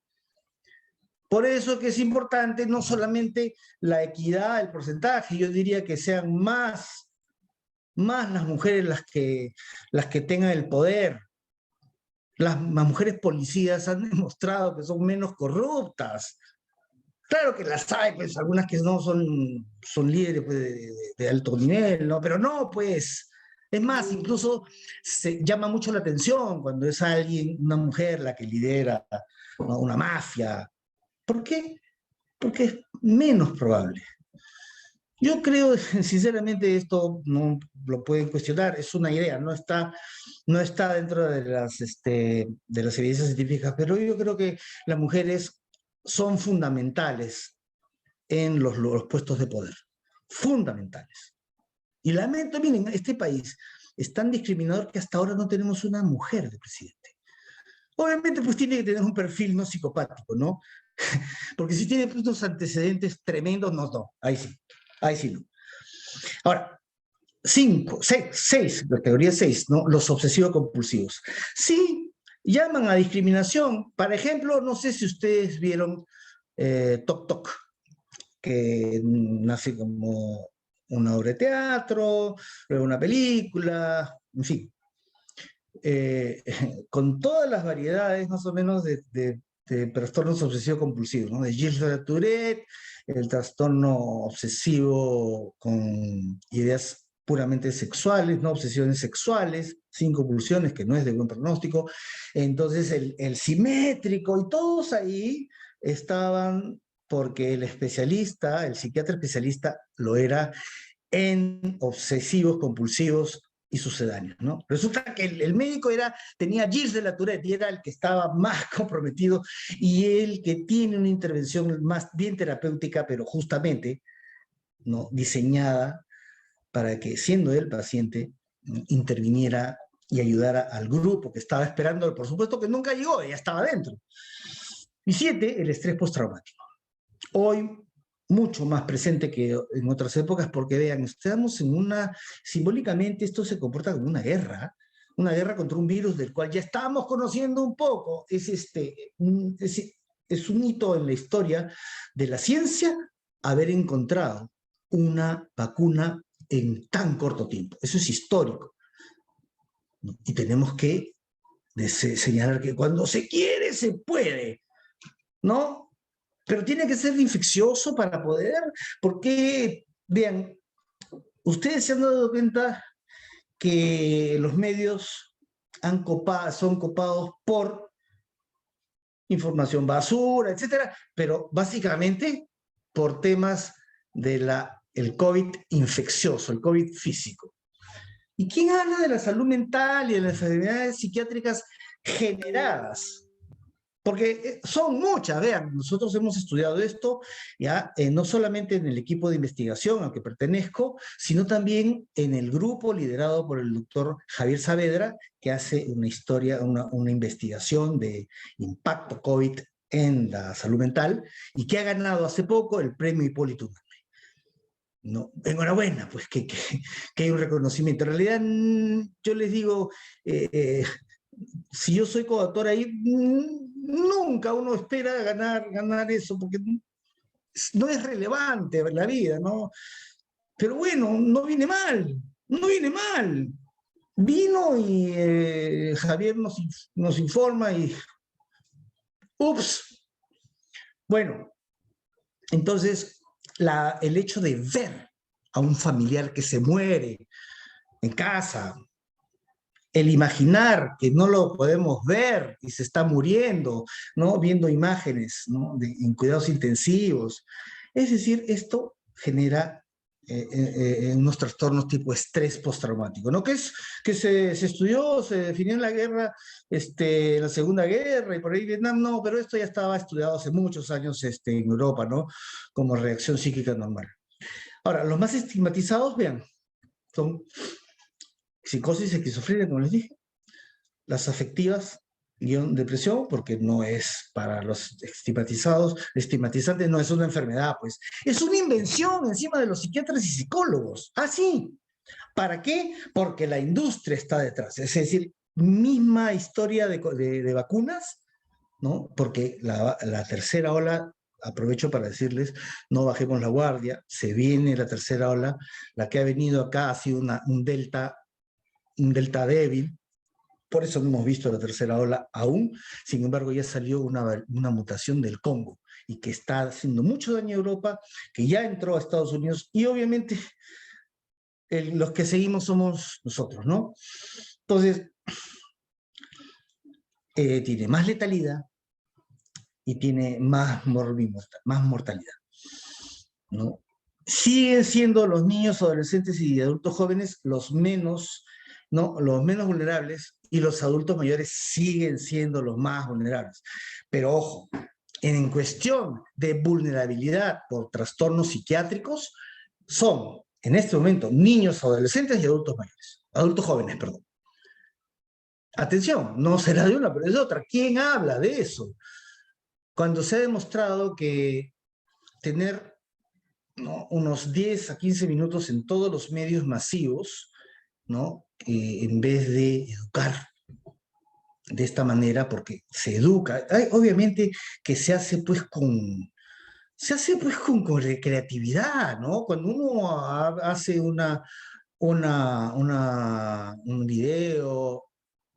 Por eso que es importante no solamente la equidad, el porcentaje, yo diría que sean más las mujeres las que tengan el poder. Las mujeres policías han demostrado que son menos corruptas. Claro que las hay, pues, algunas que no son líderes pues, de alto nivel, ¿no? Pero no, pues. Es más, incluso se llama mucho la atención cuando es alguien, una mujer, la que lidera, ¿no?, una mafia. ¿Por qué? Porque es menos probable. Yo creo, sinceramente, esto no lo pueden cuestionar, es una idea, no está dentro de las evidencias científicas, pero yo creo que las mujeres son fundamentales en los puestos de poder, fundamentales. Y lamento, miren, este país es tan discriminador que hasta ahora no tenemos una mujer de presidente. Obviamente, pues tiene que tener un perfil no psicopático, ¿no? Porque si tiene pues, unos antecedentes tremendos, no, ahí sí no. Ahora, 6, la categoría 6, ¿no? Los obsesivos-compulsivos. Sí, llaman a discriminación. Por ejemplo, no sé si ustedes vieron Toc Toc, que nace como una obra de teatro, una película, en fin. Con todas las variedades más o menos de trastornos obsesivo-compulsivos, ¿no? De Gilles de la Tourette, el trastorno obsesivo con ideas puramente sexuales, ¿no? Obsesiones sexuales, sin compulsiones, que no es de buen pronóstico. Entonces, el simétrico, y todos ahí estaban porque el especialista, el psiquiatra especialista, lo era en obsesivos compulsivos y sucedáneos, ¿no? Resulta que el médico tenía Gilles de la Tourette y era el que estaba más comprometido y el que tiene una intervención más bien terapéutica, pero justamente, ¿no?, diseñada para que, siendo el paciente, interviniera y ayudara al grupo que estaba esperando, por supuesto que nunca llegó, ya estaba dentro. Y 7, el estrés postraumático. Hoy mucho más presente que en otras épocas, porque vean, estamos simbólicamente esto se comporta como una guerra contra un virus del cual ya estamos conociendo un poco. Es un hito en la historia de la ciencia haber encontrado una vacuna en tan corto tiempo. Eso es histórico, ¿no? Y tenemos que señalar que cuando se quiere, se puede, ¿no? Pero tiene que ser infeccioso para poder, porque, vean, ustedes se han dado cuenta que los medios son copados por información basura, etcétera, pero básicamente por temas el COVID infeccioso, el COVID físico. ¿Y quién habla de la salud mental y de las enfermedades psiquiátricas generadas? Porque son muchas, vean, nosotros hemos estudiado esto, ya, no solamente en el equipo de investigación al que pertenezco, sino también en el grupo liderado por el doctor Javier Saavedra, que hace una investigación de impacto COVID en la salud mental, y que ha ganado hace poco el premio Hipólito Unanue. No, enhorabuena, pues que hay un reconocimiento. En realidad, yo les digo, si yo soy coautor ahí, nunca uno espera ganar eso, porque no es relevante en la vida, ¿no? Pero bueno, no viene mal, no viene mal. Vino y Javier nos informa y ¡ups! Bueno, entonces el hecho de ver a un familiar que se muere en casa, el imaginar que no lo podemos ver y se está muriendo, ¿no?, viendo imágenes, ¿no?, en cuidados intensivos. Es decir, esto genera unos trastornos tipo estrés postraumático, ¿no? Que se estudió, se definió en la guerra, la Segunda Guerra y por ahí Vietnam, no, pero esto ya estaba estudiado hace muchos años en Europa, ¿no?, como reacción psíquica normal. Ahora, los más estigmatizados, vean, son psicosis, esquizofrenia, como les dije, las afectivas, depresión, porque no es para los estigmatizantes no es una enfermedad, pues. Es una invención encima de los psiquiatras y psicólogos. Ah, sí. ¿Para qué? Porque la industria está detrás. Es decir, misma historia de vacunas, ¿no? Porque la tercera ola, aprovecho para decirles, no bajemos la guardia, se viene la tercera ola, la que ha venido acá ha sido un delta débil, por eso no hemos visto la tercera ola aún, sin embargo ya salió una mutación del Congo y que está haciendo mucho daño a Europa, que ya entró a Estados Unidos y obviamente los que seguimos somos nosotros, ¿no? Entonces, tiene más letalidad y tiene más mortalidad, ¿no? Siguen siendo los niños, adolescentes y adultos jóvenes los menos, ¿no? Los menos vulnerables y los adultos mayores siguen siendo los más vulnerables. Pero ojo, en cuestión de vulnerabilidad por trastornos psiquiátricos, son en este momento niños, adolescentes y adultos mayores, adultos jóvenes, perdón. Atención, no será de una, pero es de otra. ¿Quién habla de eso? Cuando se ha demostrado que tener, ¿no?, unos 10 a 15 minutos en todos los medios masivos, ¿no?, en vez de educar de esta manera, porque se educa, obviamente que se hace pues con creatividad, ¿no? Cuando uno hace un video,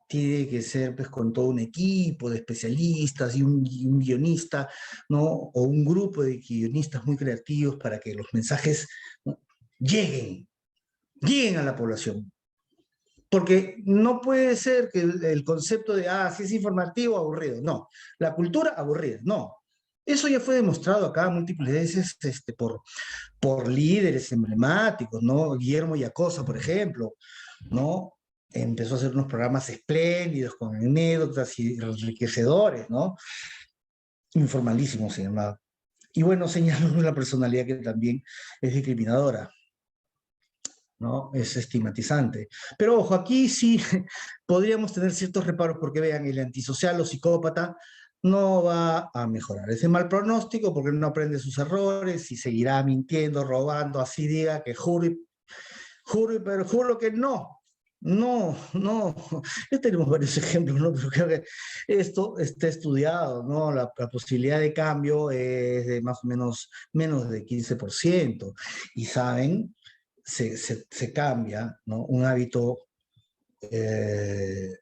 tiene que ser pues con todo un equipo de especialistas y un guionista, ¿no? O un grupo de guionistas muy creativos para que los mensajes, ¿no?, lleguen, lleguen a la población. Porque no puede ser que el concepto de, si es informativo, aburrido. No, la cultura, aburrida. No. Eso ya fue demostrado acá múltiples veces por líderes emblemáticos, ¿no? Guillermo Yacosa, por ejemplo, ¿no? Empezó a hacer unos programas espléndidos con anécdotas y enriquecedores, ¿no? Informalísimos se llamaba. Y bueno, señaló la personalidad que también es discriminadora, ¿no? Es estigmatizante. Pero ojo, aquí sí podríamos tener ciertos reparos porque vean, el antisocial o psicópata no va a mejorar. Es de mal pronóstico porque no aprende sus errores y seguirá mintiendo, robando, así diga que juro y perjuro que no. No, no, ya tenemos varios ejemplos, ¿no? Pero creo que esto está estudiado, ¿no? La posibilidad de cambio es de más o menos de 15%. Y saben, se cambia, ¿no?, un hábito eh,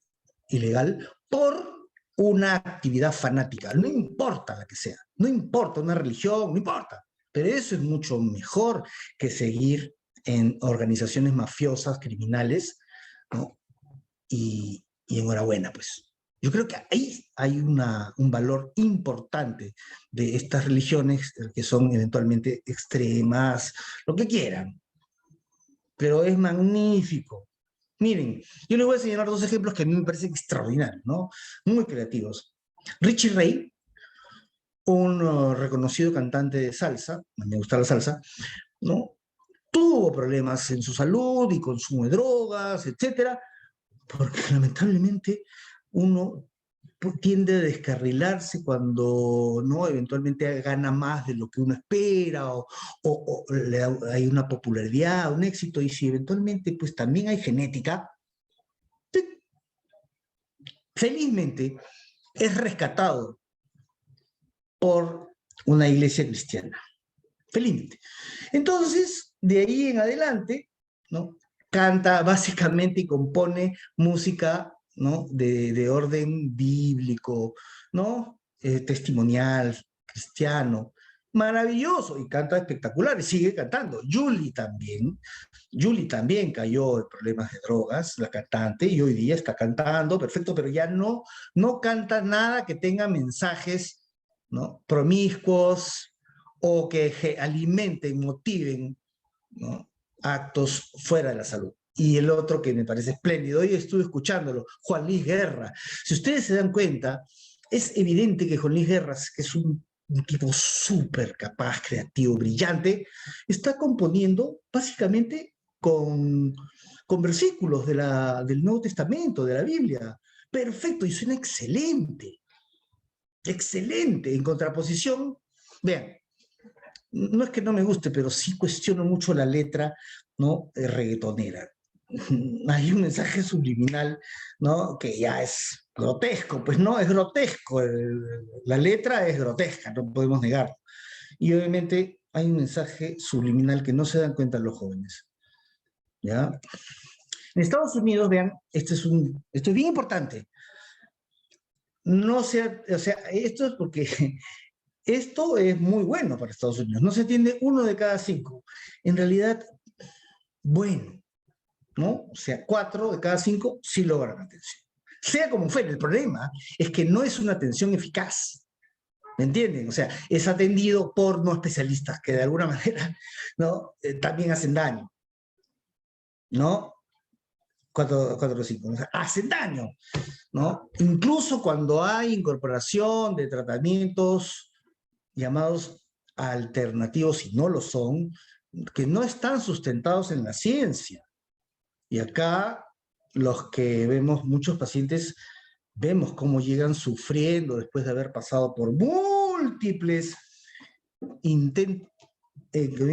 ilegal por una actividad fanática, no importa la que sea, no importa una religión, no importa, pero eso es mucho mejor que seguir en organizaciones mafiosas, criminales, ¿no? Y enhorabuena, pues. Yo creo que ahí hay un valor importante de estas religiones que son eventualmente extremas, lo que quieran, pero es magnífico. Miren, yo les voy a señalar dos ejemplos que a mí me parecen extraordinarios, ¿no? Muy creativos. Richie Ray, un reconocido cantante de salsa, me gusta la salsa, ¿no? Tuvo problemas en su salud y consumo de drogas, etcétera, porque lamentablemente uno tiende a descarrilarse cuando no eventualmente gana más de lo que uno espera o hay una popularidad, un éxito, y si eventualmente pues también hay genética, felizmente es rescatado por una iglesia cristiana, felizmente. Entonces, de ahí en adelante, ¿no?, canta básicamente y compone música, ¿no?, de orden bíblico, ¿no?, testimonial, cristiano, maravilloso, y canta espectacular, y sigue cantando. Julie también cayó en problemas de drogas, la cantante, y hoy día está cantando, perfecto, pero ya no canta nada que tenga mensajes, ¿no?, promiscuos o que alimenten, motiven, ¿no?, actos fuera de la salud. Y el otro que me parece espléndido, hoy estuve escuchándolo, Juan Luis Guerra. Si ustedes se dan cuenta, es evidente que Juan Luis Guerra, que es un tipo súper capaz, creativo, brillante, está componiendo básicamente con versículos del Nuevo Testamento, de la Biblia. Perfecto, y suena excelente. Excelente. En contraposición, vean, no es que no me guste, pero sí cuestiono mucho la letra, ¿no? Reggaetonera. Hay un mensaje subliminal, ¿no? Que ya es grotesco, pues no, es grotesco. La letra es grotesca, no podemos negarlo. Y obviamente hay un mensaje subliminal que no se dan cuenta los jóvenes, ¿ya? En Estados Unidos, vean, esto es bien importante. No sea, o sea, esto es porque esto es muy bueno para Estados Unidos. No se atiende 1 de cada 5. En realidad, bueno, ¿no? O sea, 4 de cada 5 sí logran atención. Sea como fuere, el problema es que no es una atención eficaz. ¿Me entienden? O sea, es atendido por no especialistas que de alguna manera, ¿no? También hacen daño, ¿no? 4 o 5, o sea, hacen daño, ¿no? Incluso cuando hay incorporación de tratamientos llamados alternativos, y no lo son, que no están sustentados en la ciencia. Y acá los que vemos muchos pacientes, vemos cómo llegan sufriendo después de haber pasado por múltiples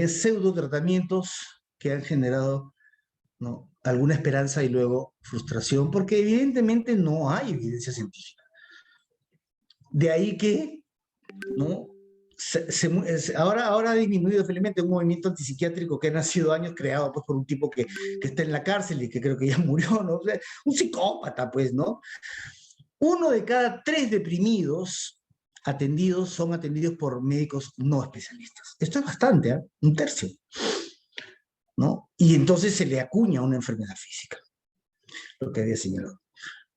pseudo tratamientos que han generado, ¿no?, alguna esperanza y luego frustración, porque evidentemente no hay evidencia científica. De ahí que, ¿no?, ahora ha disminuido felizmente un movimiento antipsiquiátrico que ha nacido años, creado pues, por un tipo que está en la cárcel y que creo que ya murió, ¿no? O sea, un psicópata, pues, ¿no? 1 de cada 3 deprimidos son atendidos por médicos no especialistas. Esto es bastante, ¿eh? 1/3, ¿no? Y entonces se le acuña una enfermedad física, lo que había señalado.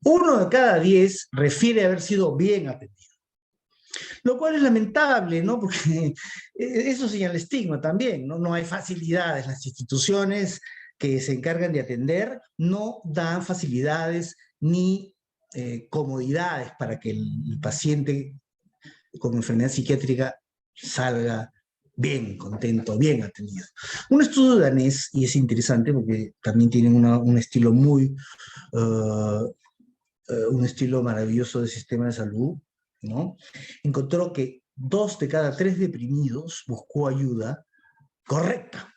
1 de cada 10 refiere haber sido bien atendido. Lo cual es lamentable, ¿no? Porque eso señala estigma también, ¿no? No hay facilidades. Las instituciones que se encargan de atender no dan facilidades ni comodidades para que el paciente con enfermedad psiquiátrica salga bien, contento, bien atendido. Un estudio danés, y es interesante porque también tienen un estilo un estilo maravilloso de sistema de salud, ¿no? Encontró que 2 de cada 3 deprimidos buscó ayuda correcta,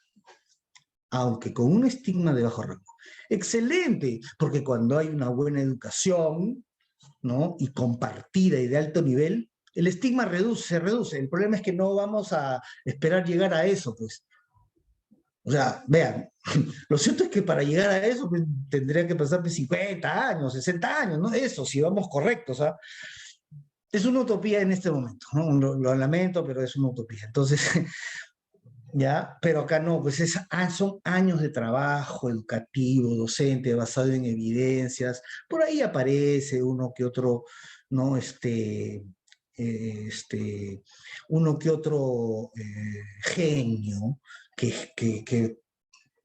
aunque con un estigma de bajo rango. Excelente, porque cuando hay una buena educación, ¿no?, y compartida y de alto nivel, el estigma se reduce. El problema es que no vamos a esperar llegar a eso, pues. O sea, vean, lo cierto es que para llegar a eso pues, tendría que pasar 50 años, 60 años, ¿no? Eso, si vamos correctos, ¿ah? Es una utopía en este momento, ¿no? Lo lamento, pero es una utopía. Entonces, ya, pero acá no, pues son años de trabajo educativo, docente, basado en evidencias. Por ahí aparece uno que otro, ¿no? Uno que otro genio que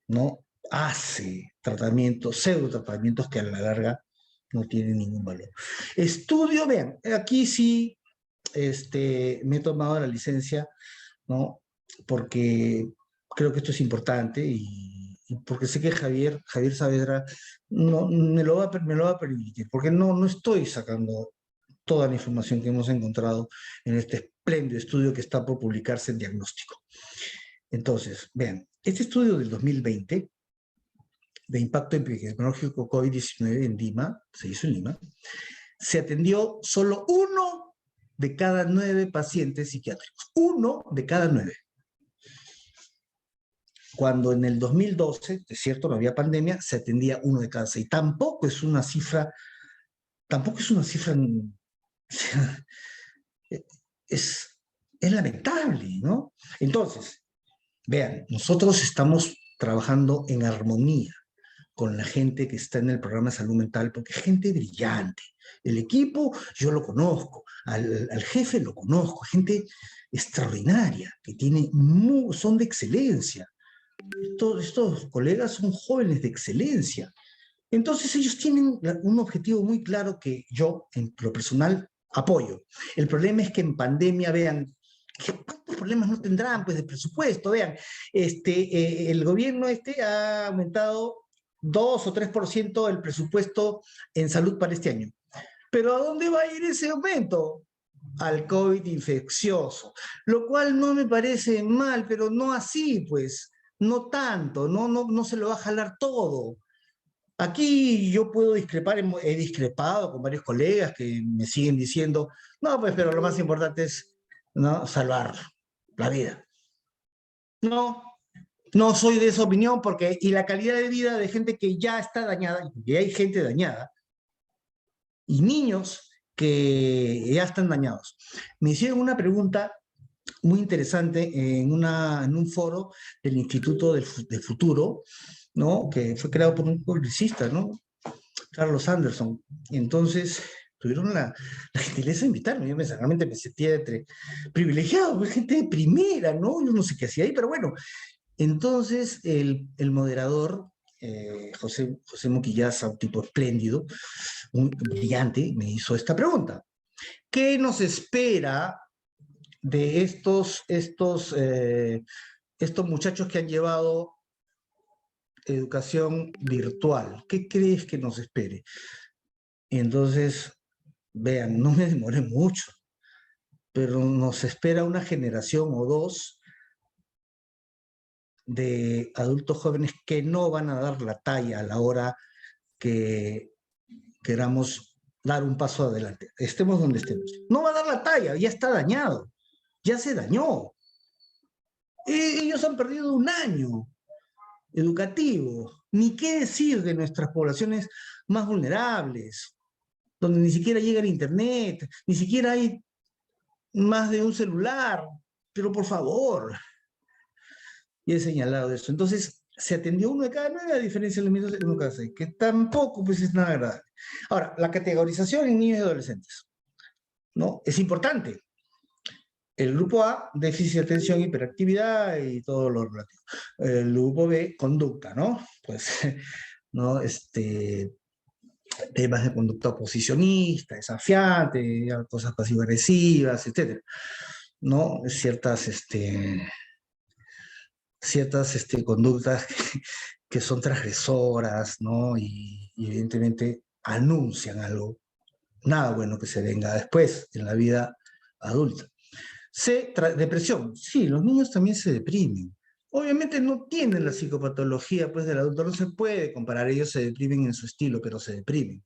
¿no?, hace tratamientos, pseudo tratamientos que a la larga no tienen ningún valor. Estudio, vean, aquí sí me he tomado la licencia, ¿no?, porque creo que esto es importante y porque sé que Javier Saavedra no, me lo va a permitir, porque no estoy sacando toda la información que hemos encontrado en este espléndido estudio que está por publicarse en Diagnóstico. Entonces, vean, este estudio del 2020 de impacto epidemiológico COVID-19 en Lima, se hizo en Lima, se atendió solo 1 de cada 9 pacientes psiquiátricos. 1 de cada 9. Cuando en el 2012, es cierto, no había pandemia, se atendía 1 de cada 6. Tampoco es una cifra, es lamentable, ¿no? Entonces, vean, nosotros estamos trabajando en armonía con la gente que está en el programa de salud mental, porque es gente brillante. El equipo yo lo conozco, al jefe lo conozco, gente extraordinaria, que son de excelencia. Estos colegas son jóvenes de excelencia. Entonces ellos tienen un objetivo muy claro que yo, en lo personal, apoyo. El problema es que en pandemia, vean, ¿cuántos problemas no tendrán pues de presupuesto? Vean, el gobierno ha aumentado 2 o 3% el presupuesto en salud para este año. Pero ¿a dónde va a ir ese aumento? Al COVID infeccioso, lo cual no me parece mal, pero no así, pues, no tanto, no se lo va a jalar todo. Aquí yo puedo discrepar, he discrepado con varios colegas que me siguen diciendo, no, pues, pero lo más importante es, ¿no?, salvar la vida. No, no soy de esa opinión porque, y la calidad de vida de gente que ya está dañada, y hay gente dañada, y niños que ya están dañados. Me hicieron una pregunta muy interesante en un foro del Instituto del Futuro, ¿no?, que fue creado por un publicista, ¿no?, Carlos Anderson. Y entonces tuvieron la gentileza de invitarme. Yo realmente me sentía privilegiado, pues, gente de primera, ¿no? Yo no sé qué hacía ahí, pero bueno. Entonces el moderador, José Moquillaza, un tipo espléndido, un brillante, me hizo esta pregunta. ¿Qué nos espera de estos muchachos que han llevado educación virtual? ¿Qué crees que nos espere? Y entonces, vean, no me demoré mucho, pero nos espera una generación o dos de adultos jóvenes que no van a dar la talla a la hora que queramos dar un paso adelante, estemos donde estemos. No va a dar la talla, ya está dañado, ya se dañó. Ellos han perdido un año educativo. Ni qué decir de nuestras poblaciones más vulnerables, donde ni siquiera llega el internet, ni siquiera hay más de un celular. Pero por favor, y he señalado eso. Entonces, se atendió uno de cada nueve, a diferencia de los mismos uno de cada seis, que tampoco pues, es nada agradable. Ahora, la categorización en niños y adolescentes, ¿no?, es importante. El grupo A, déficit de atención, hiperactividad y todo lo relativo. El grupo B, conducta, ¿no? Pues, ¿no? Temas de conducta oposicionista, desafiante, cosas pasivo-agresivas, etc. ¿No? Ciertas conductas que son transgresoras, ¿no? Y evidentemente anuncian algo, nada bueno que se venga después en la vida adulta. Depresión. Sí, los niños también se deprimen. Obviamente no tienen la psicopatología pues, del adulto, no se puede comparar, ellos se deprimen en su estilo, pero se deprimen.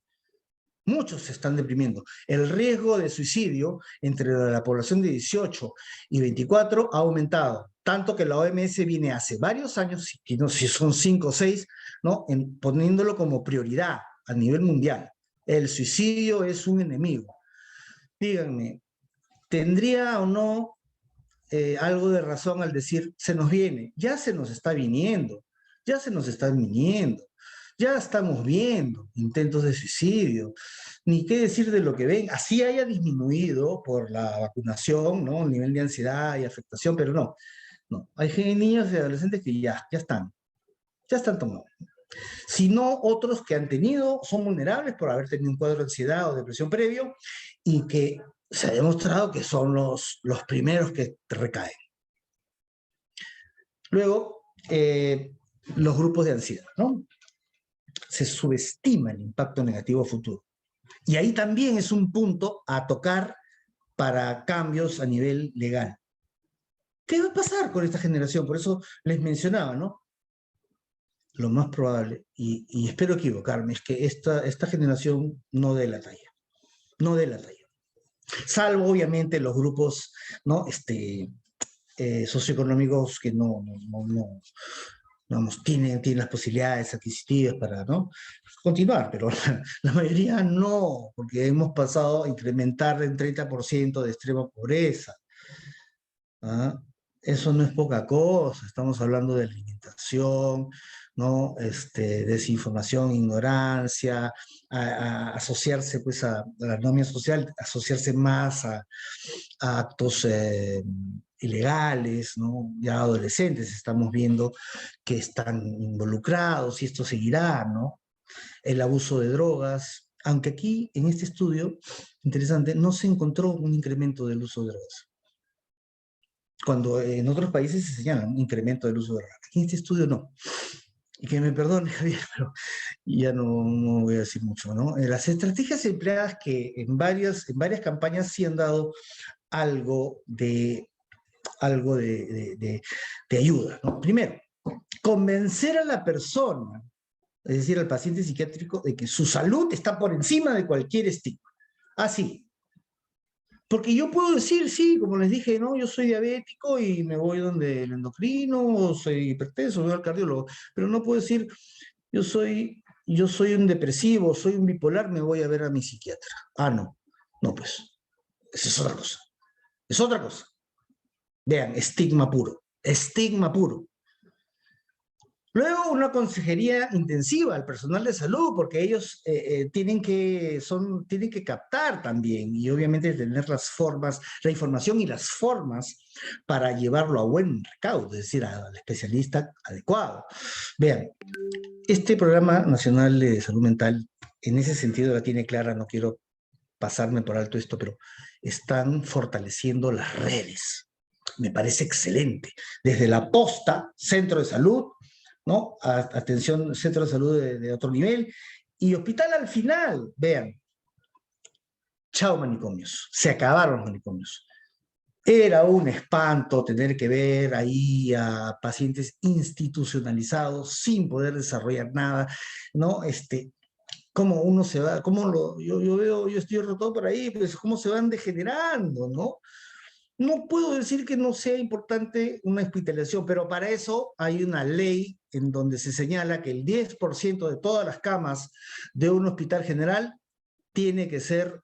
Muchos se están deprimiendo. El riesgo de suicidio entre la población de 18 y 24 ha aumentado, tanto que la OMS viene hace varios años, y no sé si son 5 o 6, ¿no?, poniéndolo como prioridad a nivel mundial. El suicidio es un enemigo. Díganme, ¿tendría o no algo de razón al decir, se nos viene? Ya se nos está viniendo, ya se nos está viniendo. Ya estamos viendo intentos de suicidio, ni qué decir de lo que ven. Así haya disminuido por la vacunación, ¿no?, el nivel de ansiedad y afectación, pero no. Hay niños y adolescentes que ya están tomados. Si no, otros que han tenido, son vulnerables por haber tenido un cuadro de ansiedad o depresión previo y que se ha demostrado que son los primeros que recaen. Luego, los grupos de ansiedad, ¿no? Se subestima el impacto negativo futuro. Y ahí también es un punto a tocar para cambios a nivel legal. ¿Qué va a pasar con esta generación? Por eso les mencionaba, ¿no? Lo más probable, y espero equivocarme, es que esta generación no dé la talla. No dé la talla. Salvo, obviamente, los grupos, ¿no?, socioeconómicos que vamos, tienen las posibilidades adquisitivas para, ¿no?, continuar, pero la mayoría no, porque hemos pasado a incrementar en 30% de extrema pobreza. ¿Ah? Eso no es poca cosa, estamos hablando de alimentación, ¿no?, desinformación, ignorancia, asociarse pues a la economía social, asociarse más a actos ilegales, ¿no? Ya adolescentes estamos viendo que están involucrados y esto seguirá, ¿no? El abuso de drogas, aunque aquí en este estudio, interesante, no se encontró un incremento del uso de drogas. Cuando en otros países se señala un incremento del uso de drogas. Aquí en este estudio no. y que me perdone, Javier, pero ya no voy a decir mucho, ¿no? Las estrategias empleadas que en varias campañas sí han dado algo de ayuda, ¿no? Primero, convencer a la persona, es decir, al paciente psiquiátrico, de que su salud está por encima de cualquier estigma. Así. Porque yo puedo decir, sí, como les dije, no, yo soy diabético y me voy donde el endocrino, o soy hipertenso, voy al cardiólogo, pero no puedo decir, yo soy un depresivo, soy un bipolar, me voy a ver a mi psiquiatra. Ah, no, no, pues, esa es otra cosa. Es otra cosa. Vean, estigma puro. Luego una consejería intensiva al personal de salud, porque ellos tienen que captar también y obviamente tener las formas, la información y las formas para llevarlo a buen recaudo, es decir, al especialista adecuado. Vean, este Programa Nacional de Salud Mental, en ese sentido la tiene clara, no quiero pasarme por alto esto, pero están fortaleciendo las redes. Me parece excelente. Desde la posta, centro de salud, ¿no? Atención, centro de salud de otro nivel, y hospital al final, vean, chao manicomios, se acabaron los manicomios. Era un espanto tener que ver ahí a pacientes institucionalizados sin poder desarrollar nada, ¿no? Cómo uno se va, yo veo, yo estoy rotado por ahí, pues cómo se van degenerando, ¿no? No puedo decir que no sea importante una hospitalización, pero para eso hay una ley en donde se señala que el 10% de todas las camas de un hospital general tiene que ser,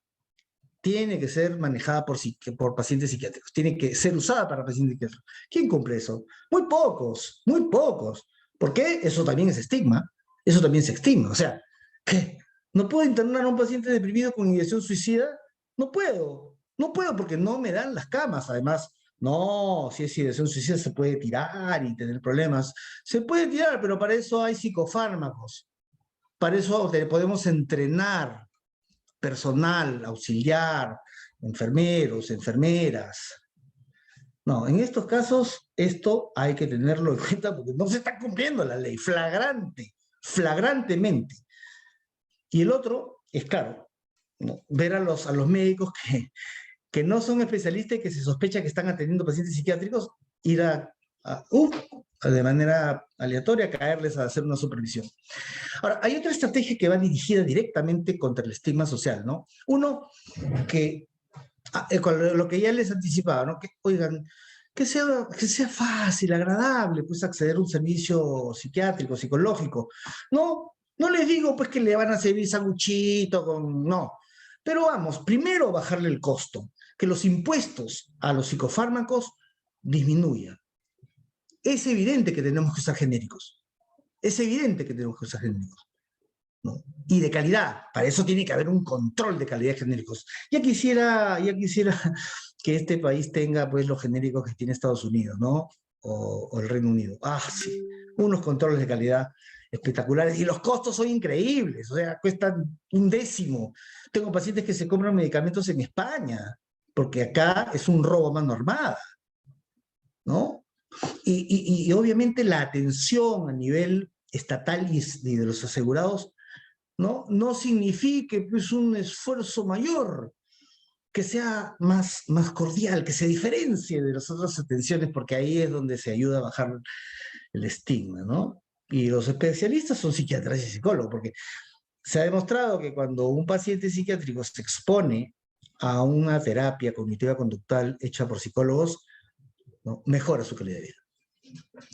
manejada por pacientes psiquiátricos, tiene que ser usada para pacientes psiquiátricos. ¿Quién cumple eso? Muy pocos, muy pocos. ¿Por qué? Eso también es estigma, eso también se estigma. O sea, ¿qué? ¿No puedo internar a un paciente deprimido con ideación suicida? No puedo porque no me dan las camas. Además, no, si es ideación suicida se puede tirar y tener problemas. Se puede tirar, pero para eso hay psicofármacos. Para eso podemos entrenar personal, auxiliar, enfermeros, enfermeras. No, en estos casos, esto hay que tenerlo en cuenta porque no se está cumpliendo la ley, flagrantemente. Y el otro es, claro, ¿no? Ver a los médicos que no son especialistas y que se sospecha que están atendiendo pacientes psiquiátricos, ir de manera aleatoria, caerles a hacer una supervisión. Ahora, hay otra estrategia que va dirigida directamente contra el estigma social, ¿no? Uno, con lo que ya les anticipaba, ¿no? Que, oigan, que sea fácil, agradable, pues acceder a un servicio psiquiátrico, psicológico. No les digo pues que le van a servir sanguchito no. Pero vamos, primero bajarle el costo, que los impuestos a los psicofármacos disminuyan. Es evidente que tenemos que usar genéricos. Es evidente que tenemos que usar genéricos, ¿no? Y de calidad. Para eso tiene que haber un control de calidad de genéricos. Ya quisiera que este país tenga pues los genéricos que tiene Estados Unidos, ¿no? O el Reino Unido. Ah, sí. Unos controles de calidad espectaculares. Y los costos son increíbles. O sea, cuestan 1/10. Tengo pacientes que se compran medicamentos en España, porque acá es un robo a mano armada, ¿no? Y obviamente la atención a nivel estatal y de los asegurados no signifique pues, un esfuerzo mayor, que sea más cordial, que se diferencie de las otras atenciones, porque ahí es donde se ayuda a bajar el estigma, ¿no? Y los especialistas son psiquiatras y psicólogos, porque se ha demostrado que cuando un paciente psiquiátrico se expone a una terapia cognitiva conductual hecha por psicólogos, ¿no? Mejora su calidad de vida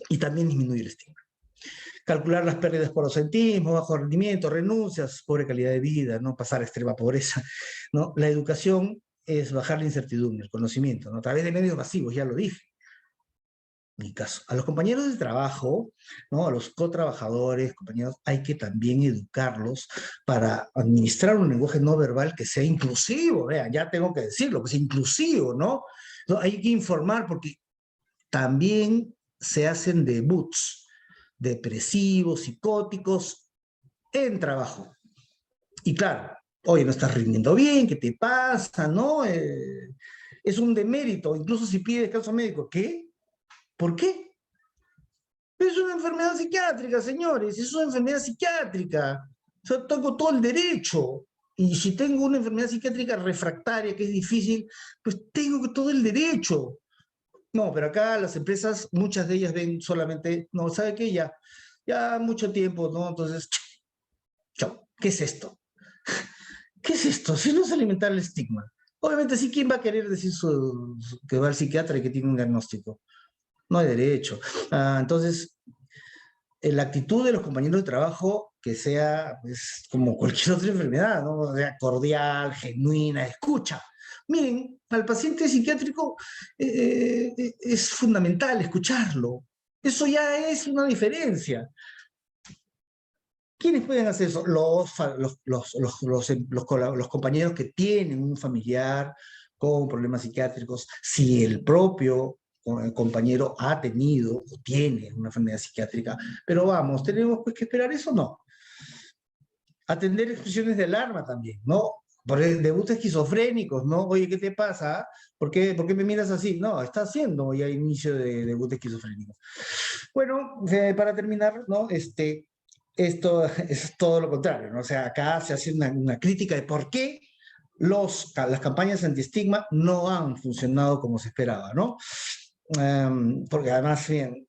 y también disminuye el estigma. Calcular las pérdidas por ausentismo, bajo rendimiento, renuncias, pobre calidad de vida, no pasar a extrema pobreza, ¿no? La educación es bajar la incertidumbre, el conocimiento, ¿no? A través de medios masivos, ya lo dije. En mi caso, a los compañeros de trabajo, ¿no? A los cotrabajadores, compañeros, hay que también educarlos para administrar un lenguaje no verbal que sea inclusivo, vean, ya tengo que decirlo, que sea inclusivo, ¿no? Hay que informar porque también se hacen debuts depresivos, psicóticos, en trabajo. Y claro, oye, no estás rindiendo bien, ¿qué te pasa? ¿No? Es un demérito, incluso si pide descanso médico. ¿Qué? ¿Por qué? Es una enfermedad psiquiátrica, señores, es una enfermedad psiquiátrica. O sea, tengo todo el derecho. Y si tengo una enfermedad psiquiátrica refractaria, que es difícil, pues tengo todo el derecho. No, pero acá las empresas, muchas de ellas ven solamente, no, ¿sabe qué? Ya mucho tiempo, ¿no? Entonces, chao, ¿qué es esto? ¿Qué es esto? Si no es alimentar el estigma. Obviamente, sí, ¿quién va a querer decir que va al psiquiatra y que tiene un diagnóstico? No hay derecho. Entonces, la actitud de los compañeros de trabajo que sea pues, como cualquier otra enfermedad, ¿no? O sea, cordial, genuina, escucha. Miren, al paciente psiquiátrico es fundamental escucharlo. Eso ya es una diferencia. ¿Quiénes pueden hacer eso? Los compañeros que tienen un familiar con problemas psiquiátricos, si el propio compañero ha tenido o tiene una enfermedad psiquiátrica, pero vamos, ¿tenemos pues que esperar eso? No. Atender expresiones de alarma también, ¿no? Por el debut esquizofrénicos, ¿no? Oye, ¿qué te pasa? ¿Por qué me miras así? No, está haciendo ya inicio de debut esquizofrénico. Bueno, para terminar, ¿no? Esto es todo lo contrario, ¿no? O sea, acá se hace una crítica de por qué las campañas anti-estigma no han funcionado como se esperaba, ¿no? Porque además, bien,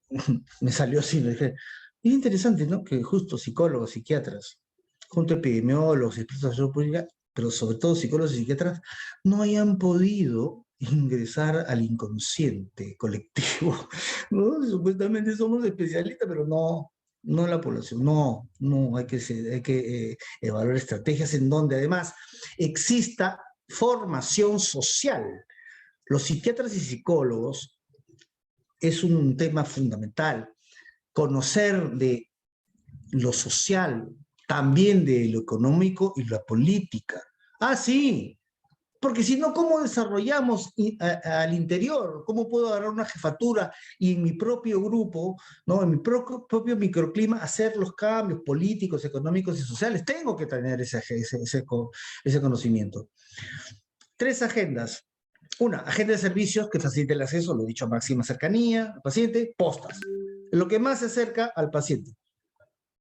me salió así, me dije, es interesante, ¿no? Que justo psicólogos, psiquiatras, junto a epidemiólogos, expertos de salud pública, pero sobre todo psicólogos y psiquiatras, no hayan podido ingresar al inconsciente colectivo, ¿no? Supuestamente somos especialistas, pero no la población, no, hay que evaluar estrategias en donde además exista formación social. Los psiquiatras y psicólogos es un tema fundamental, conocer de lo social, también de lo económico y la política. Ah, sí, porque si no, ¿cómo desarrollamos al interior? ¿Cómo puedo agarrar una jefatura y en mi propio grupo, ¿no? En mi propio microclima, hacer los cambios políticos, económicos y sociales? Tengo que tener ese conocimiento. 3 agendas. Una, agenda de servicios que facilite el acceso, lo he dicho, a máxima cercanía al paciente, postas. Lo que más se acerca al paciente,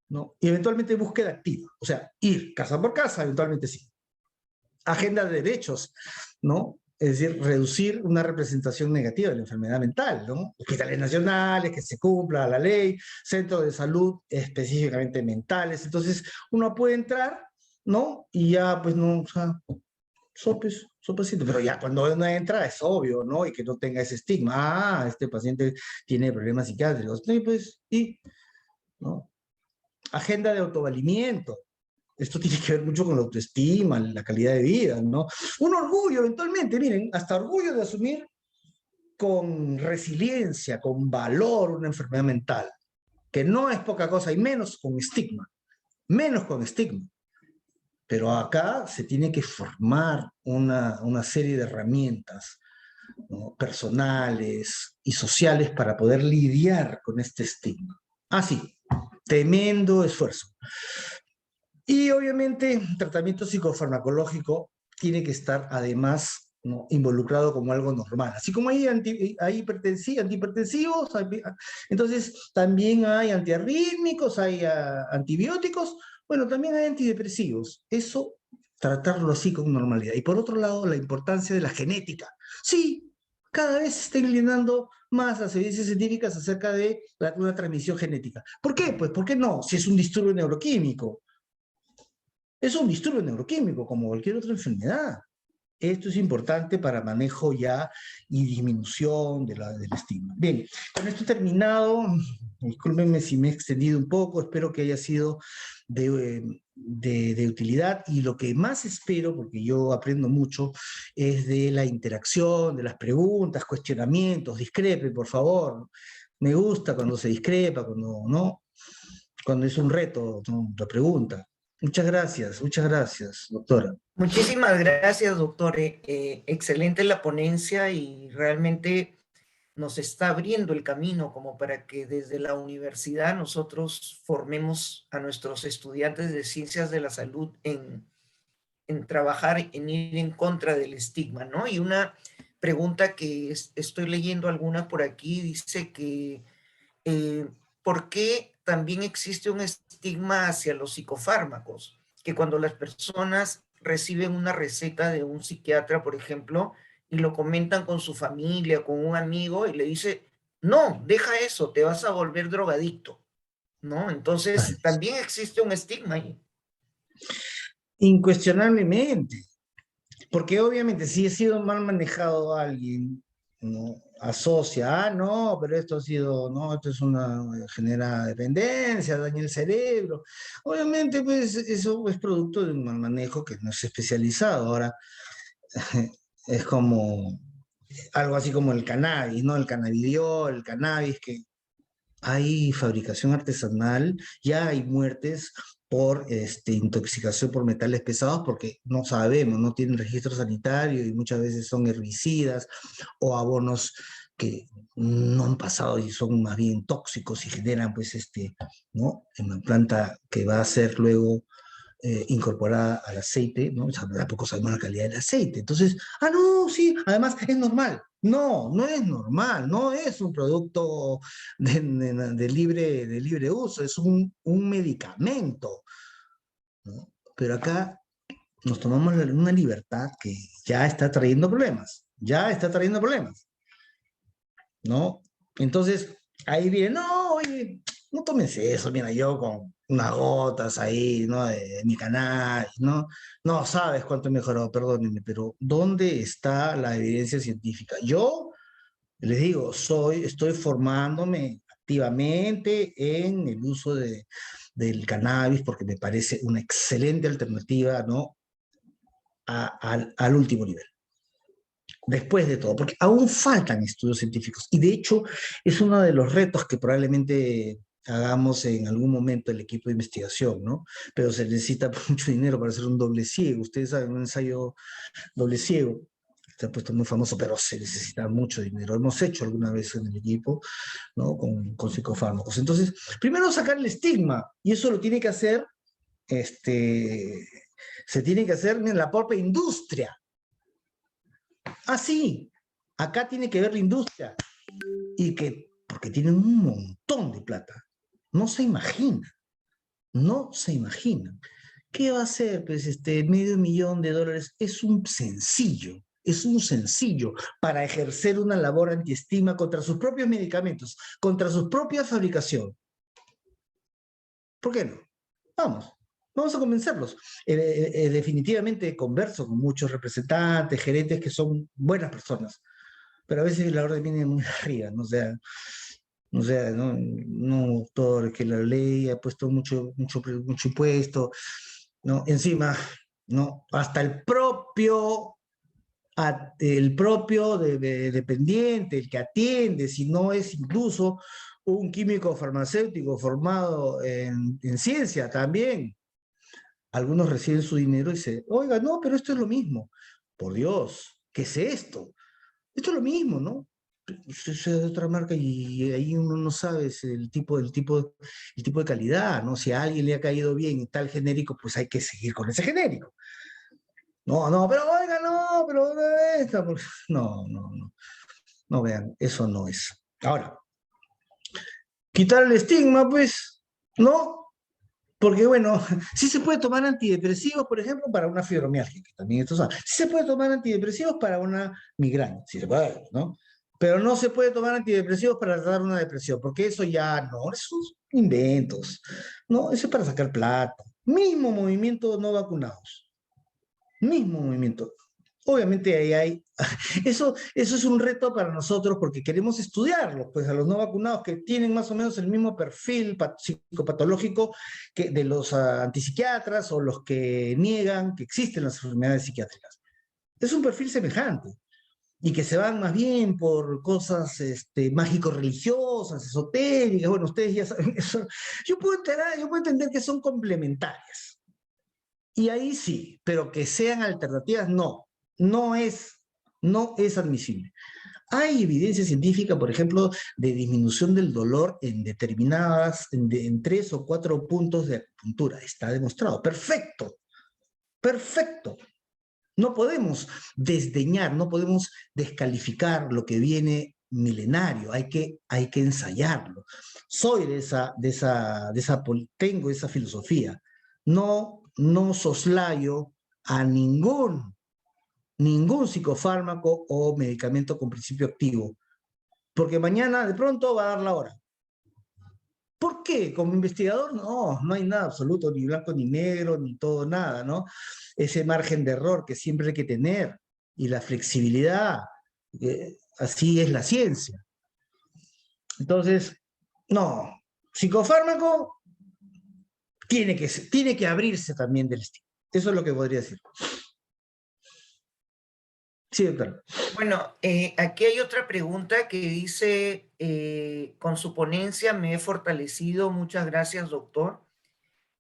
¿no? Y eventualmente búsqueda activa, o sea, ir casa por casa, eventualmente sí. Agenda de derechos, ¿no? Es decir, reducir una representación negativa de la enfermedad mental, ¿no? Hospitales nacionales, que se cumpla la ley, centros de salud específicamente mentales. Entonces, uno puede entrar, ¿no? Y ya, pues, no, o sea, sopecito, pero ya cuando uno entra es obvio, ¿no? Y que no tenga ese estigma. Ah, este paciente tiene problemas psiquiátricos. Y pues, ¿no? Agenda de autovalimiento. Esto tiene que ver mucho con la autoestima, la calidad de vida, ¿no? Un orgullo, eventualmente, miren, hasta orgullo de asumir con resiliencia, con valor una enfermedad mental, que no es poca cosa, y menos con estigma. Pero acá se tiene que formar una serie de herramientas, ¿no? Personales y sociales para poder lidiar con este estigma. Ah, sí, tremendo esfuerzo. Y obviamente tratamiento psicofarmacológico tiene que estar además, ¿no? Involucrado como algo normal. Así como hay antihipertensivos, entonces también hay antiarrítmicos, hay antibióticos, bueno, también hay antidepresivos. Eso, tratarlo así con normalidad. Y por otro lado, la importancia de la genética. Sí, cada vez se están llenando más las evidencias científicas acerca de una transmisión genética. ¿Por qué? Pues, ¿por qué no? Si es un disturbio neuroquímico. Es un disturbio neuroquímico, como cualquier otra enfermedad. Esto es importante para manejo ya y disminución del estigma. Bien, con esto he terminado. Discúlpenme si me he extendido un poco. Espero que haya sido de utilidad. Y lo que más espero, porque yo aprendo mucho, es de la interacción, de las preguntas, cuestionamientos. Discrepe, por favor. Me gusta cuando se discrepa, cuando no, cuando es un reto, ¿no? La pregunta. Muchas gracias, doctora. Muchísimas gracias, doctor. Excelente la ponencia y realmente nos está abriendo el camino como para que desde la universidad nosotros formemos a nuestros estudiantes de ciencias de la salud en trabajar, en ir en contra del estigma, ¿no? Y una pregunta que estoy leyendo alguna por aquí dice que por qué también existe un estigma hacia los psicofármacos, que cuando las personas reciben una receta de un psiquiatra, por ejemplo, y lo comentan con su familia, con un amigo, y le dice, no, deja eso, te vas a volver drogadicto, ¿no? Así Entonces, es. también existe un estigma ahí. Incuestionablemente, porque obviamente si he sido mal manejado a alguien, ¿no? Asocia, no, pero esto ha sido, no, esto es una, genera dependencia, daña el cerebro. Obviamente, pues eso es producto de un mal manejo que no es especializado. Ahora, es como algo así como el cannabis, ¿no? El cannabidiol, el cannabis, que hay fabricación artesanal, ya hay muertes por intoxicación por metales pesados porque no sabemos, no tienen registro sanitario y muchas veces son herbicidas o abonos que no han pasado y son más bien tóxicos y generan pues ¿no? En la planta que va a ser luego incorporada al aceite, ¿no? O sea, tampoco sabemos la calidad del aceite. Entonces, no, sí, además es normal. No, no es normal, no es un producto de libre uso, es un medicamento, ¿no? Pero acá nos tomamos una libertad que ya está trayendo problemas, ya está trayendo problemas, ¿no? Entonces, ahí viene, no, oye, no tomes eso, mira, yo con unas gotas ahí, ¿no? De mi canal, ¿no? No sabes cuánto he mejorado, perdónenme, pero ¿dónde está la evidencia científica? Yo les digo, estoy formándome activamente en el uso del cannabis porque me parece una excelente alternativa, ¿no? Al último nivel. Después de todo, porque aún faltan estudios científicos y de hecho es uno de los retos que probablemente hagamos en algún momento el equipo de investigación, ¿no? Pero se necesita mucho dinero para hacer un doble ciego. Ustedes saben, un ensayo doble ciego se ha puesto muy famoso, pero se necesita mucho dinero. Hemos hecho alguna vez en el equipo, ¿no? Con psicofármacos. Entonces, primero sacar el estigma y eso lo tiene que hacer, se tiene que hacer en la propia industria. Sí, acá tiene que ver la industria porque tienen un montón de plata. No se imaginan, no se imaginan. ¿Qué va a hacer? Pues $500,000 es un sencillo para ejercer una labor antiestigma contra sus propios medicamentos, contra su propia fabricación. ¿Por qué no? Vamos. Vamos a convencerlos. Definitivamente converso con muchos representantes, gerentes que son buenas personas, pero a veces la orden viene muy arriba, ¿no? O sea, no, doctor, que la ley ha puesto mucho impuesto, ¿no? Encima, ¿no? Hasta el propio dependiente, el que atiende, si no es incluso un químico farmacéutico formado en ciencia también. Algunos reciben su dinero y dicen, oiga, no, pero esto es lo mismo. Por Dios, ¿qué es esto? Esto es lo mismo, ¿no? Es de otra marca y ahí uno no sabe el tipo de calidad, ¿no? Si a alguien le ha caído bien tal genérico, pues hay que seguir con ese genérico. No, no, pero oiga, no, pero no, no, no, no vean, eso no es. Ahora, quitar el estigma, pues, ¿no? Porque, bueno, sí se puede tomar antidepresivos, por ejemplo, para una fibromialgia, que también esto sabe. Sí se puede tomar antidepresivos para una migraña, sí se puede, ¿no? Pero no se puede tomar antidepresivos para tratar una depresión, porque eso ya no, esos inventos, ¿no? Eso es para sacar plata. Mismo movimiento no vacunados, mismo movimiento. Obviamente ahí hay, eso es un reto para nosotros porque queremos estudiarlos, pues a los no vacunados que tienen más o menos el mismo perfil psicopatológico que de los antipsiquiatras o los que niegan que existen las enfermedades psiquiátricas. Es un perfil semejante y que se van más bien por cosas mágico-religiosas, esotéricas, bueno, ustedes ya saben eso. Yo puedo entender que son complementarias. Y ahí sí, pero que sean alternativas, no, no es, no es admisible. Hay evidencia científica, por ejemplo, de disminución del dolor en determinadas, en 3 o 4 puntos de acupuntura. Está demostrado. Perfecto, perfecto. No podemos desdeñar, no podemos descalificar lo que viene milenario, hay que ensayarlo. soy tengo esa filosofía. No soslayo a ningún psicofármaco o medicamento con principio activo, porque mañana de pronto va a dar la hora. ¿Por qué? Como investigador, no hay nada absoluto, ni blanco ni negro, ni todo nada, ¿no? Ese margen de error que siempre hay que tener, y la flexibilidad, así es la ciencia. Entonces, no, psicofármaco tiene que abrirse también del estigma. Eso es lo que podría decir. Sí, doctor. Bueno, aquí hay otra pregunta que dice, con su ponencia me he fortalecido, muchas gracias, doctor.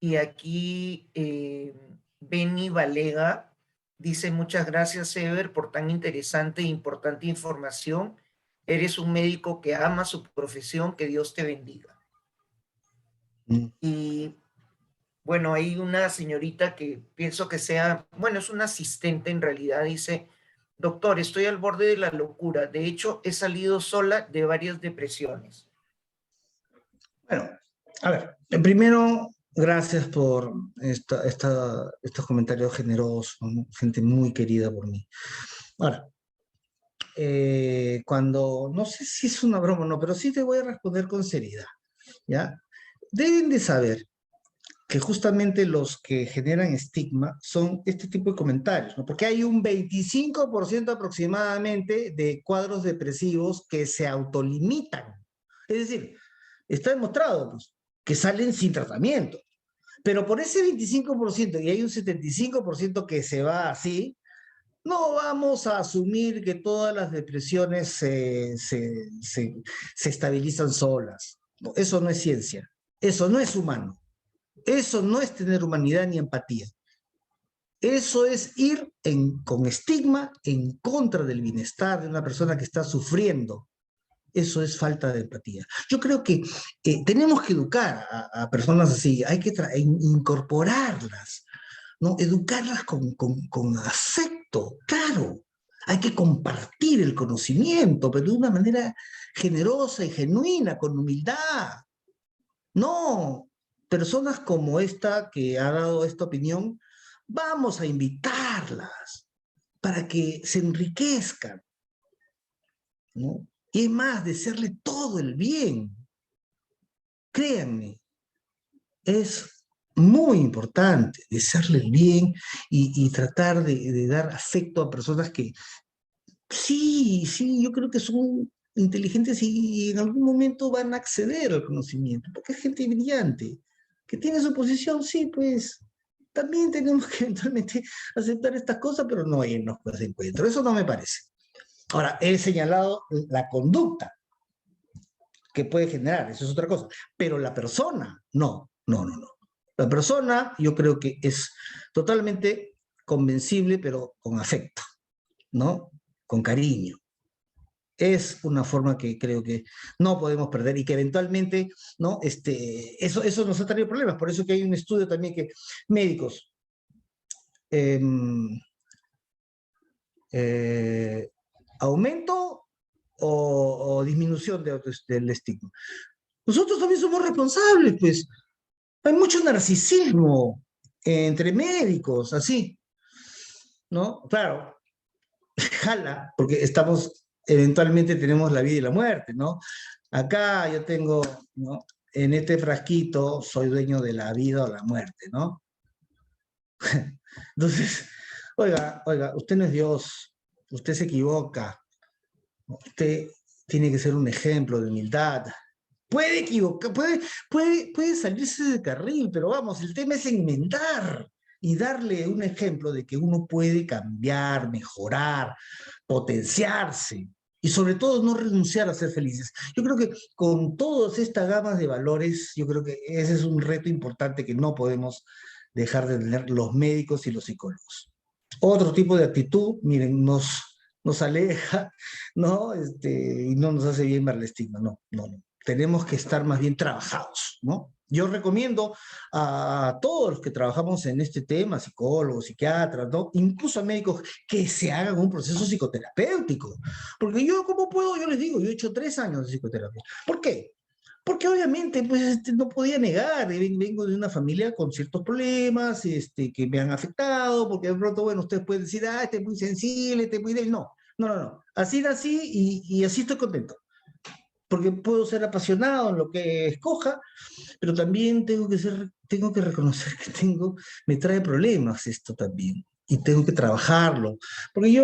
Y aquí Benny Valega dice, muchas gracias, Ever, por tan interesante e importante información. Eres un médico que ama su profesión, que Dios te bendiga. Y bueno, hay una señorita que pienso que sea, bueno, es una asistente en realidad, dice, doctor, estoy al borde de la locura. De hecho, he salido sola de varias depresiones. Bueno, a ver, primero, gracias por estos comentarios generosos, ¿no? Gente muy querida por mí. Ahora, no sé si es una broma o no, pero sí te voy a responder con seriedad, ¿ya? Deben de saber que justamente los que generan estigma son este tipo de comentarios, ¿no? Porque hay un 25% aproximadamente de cuadros depresivos que se autolimitan. Es decir, está demostrado, pues, que salen sin tratamiento. Pero por ese 25%, y hay un 75% que se va así, no vamos a asumir que todas las depresiones se estabilizan solas. No, eso no es ciencia. Eso no es humano. Eso no es tener humanidad ni empatía. Eso es ir con estigma en contra del bienestar de una persona que está sufriendo. Eso es falta de empatía. Yo creo que tenemos que educar a personas así, hay que incorporarlas, ¿no? Educarlas con afecto, claro. Hay que compartir el conocimiento, pero de una manera generosa y genuina, con humildad. No, personas como esta que ha dado esta opinión, vamos a invitarlas para que se enriquezcan, ¿no? Y es más, desearle todo el bien. Créanme, es muy importante desearle el bien y tratar de dar afecto a personas que sí, yo creo que son inteligentes y en algún momento van a acceder al conocimiento, porque es gente brillante, que tiene su posición, sí, pues también tenemos que eventualmente aceptar estas cosas, pero no irnos por ese encuentro. Eso no me parece. Ahora, he señalado la conducta que puede generar, eso es otra cosa, pero la persona, no. La persona yo creo que es totalmente convencible, pero con afecto, ¿no? Con cariño. Es una forma que creo que no podemos perder y que eventualmente, ¿no? Eso nos ha traído problemas. Por eso que hay un estudio también que médicos, aumento o disminución del estigma. Nosotros también somos responsables, pues. Hay mucho narcisismo entre médicos, así, ¿no? Claro, jala, porque eventualmente tenemos la vida y la muerte, ¿no? Acá yo tengo, ¿no? En este frasquito soy dueño de la vida o la muerte, ¿no? Entonces, oiga, usted no es Dios, usted se equivoca, usted tiene que ser un ejemplo de humildad. Puede equivocar, puede salirse de carril, pero vamos, el tema es enmendar y darle un ejemplo de que uno puede cambiar, mejorar, potenciarse y sobre todo no renunciar a ser felices. Yo creo que con todas estas gamas de valores, yo creo que ese es un reto importante que no podemos dejar de tener los médicos y los psicólogos. Otro tipo de actitud, miren, nos aleja, ¿no? Y no nos hace bien ver el estigma, no. Tenemos que estar más bien trabajados, ¿no? Yo recomiendo a todos los que trabajamos en este tema, psicólogos, psiquiatras, ¿no? Incluso a médicos, que se hagan un proceso psicoterapéutico. Porque yo, ¿cómo puedo? Yo les digo, yo he hecho 3 años de psicoterapia. ¿Por qué? Porque obviamente, pues, no podía negar, vengo de una familia con ciertos problemas, que me han afectado, porque de pronto, bueno, ustedes pueden decir, ah, este es muy sensible, este es muy débil. No, no, no, no. Así nací y así estoy contento. Porque puedo ser apasionado en lo que escoja, pero también tengo que reconocer que me trae problemas esto también, y tengo que trabajarlo, porque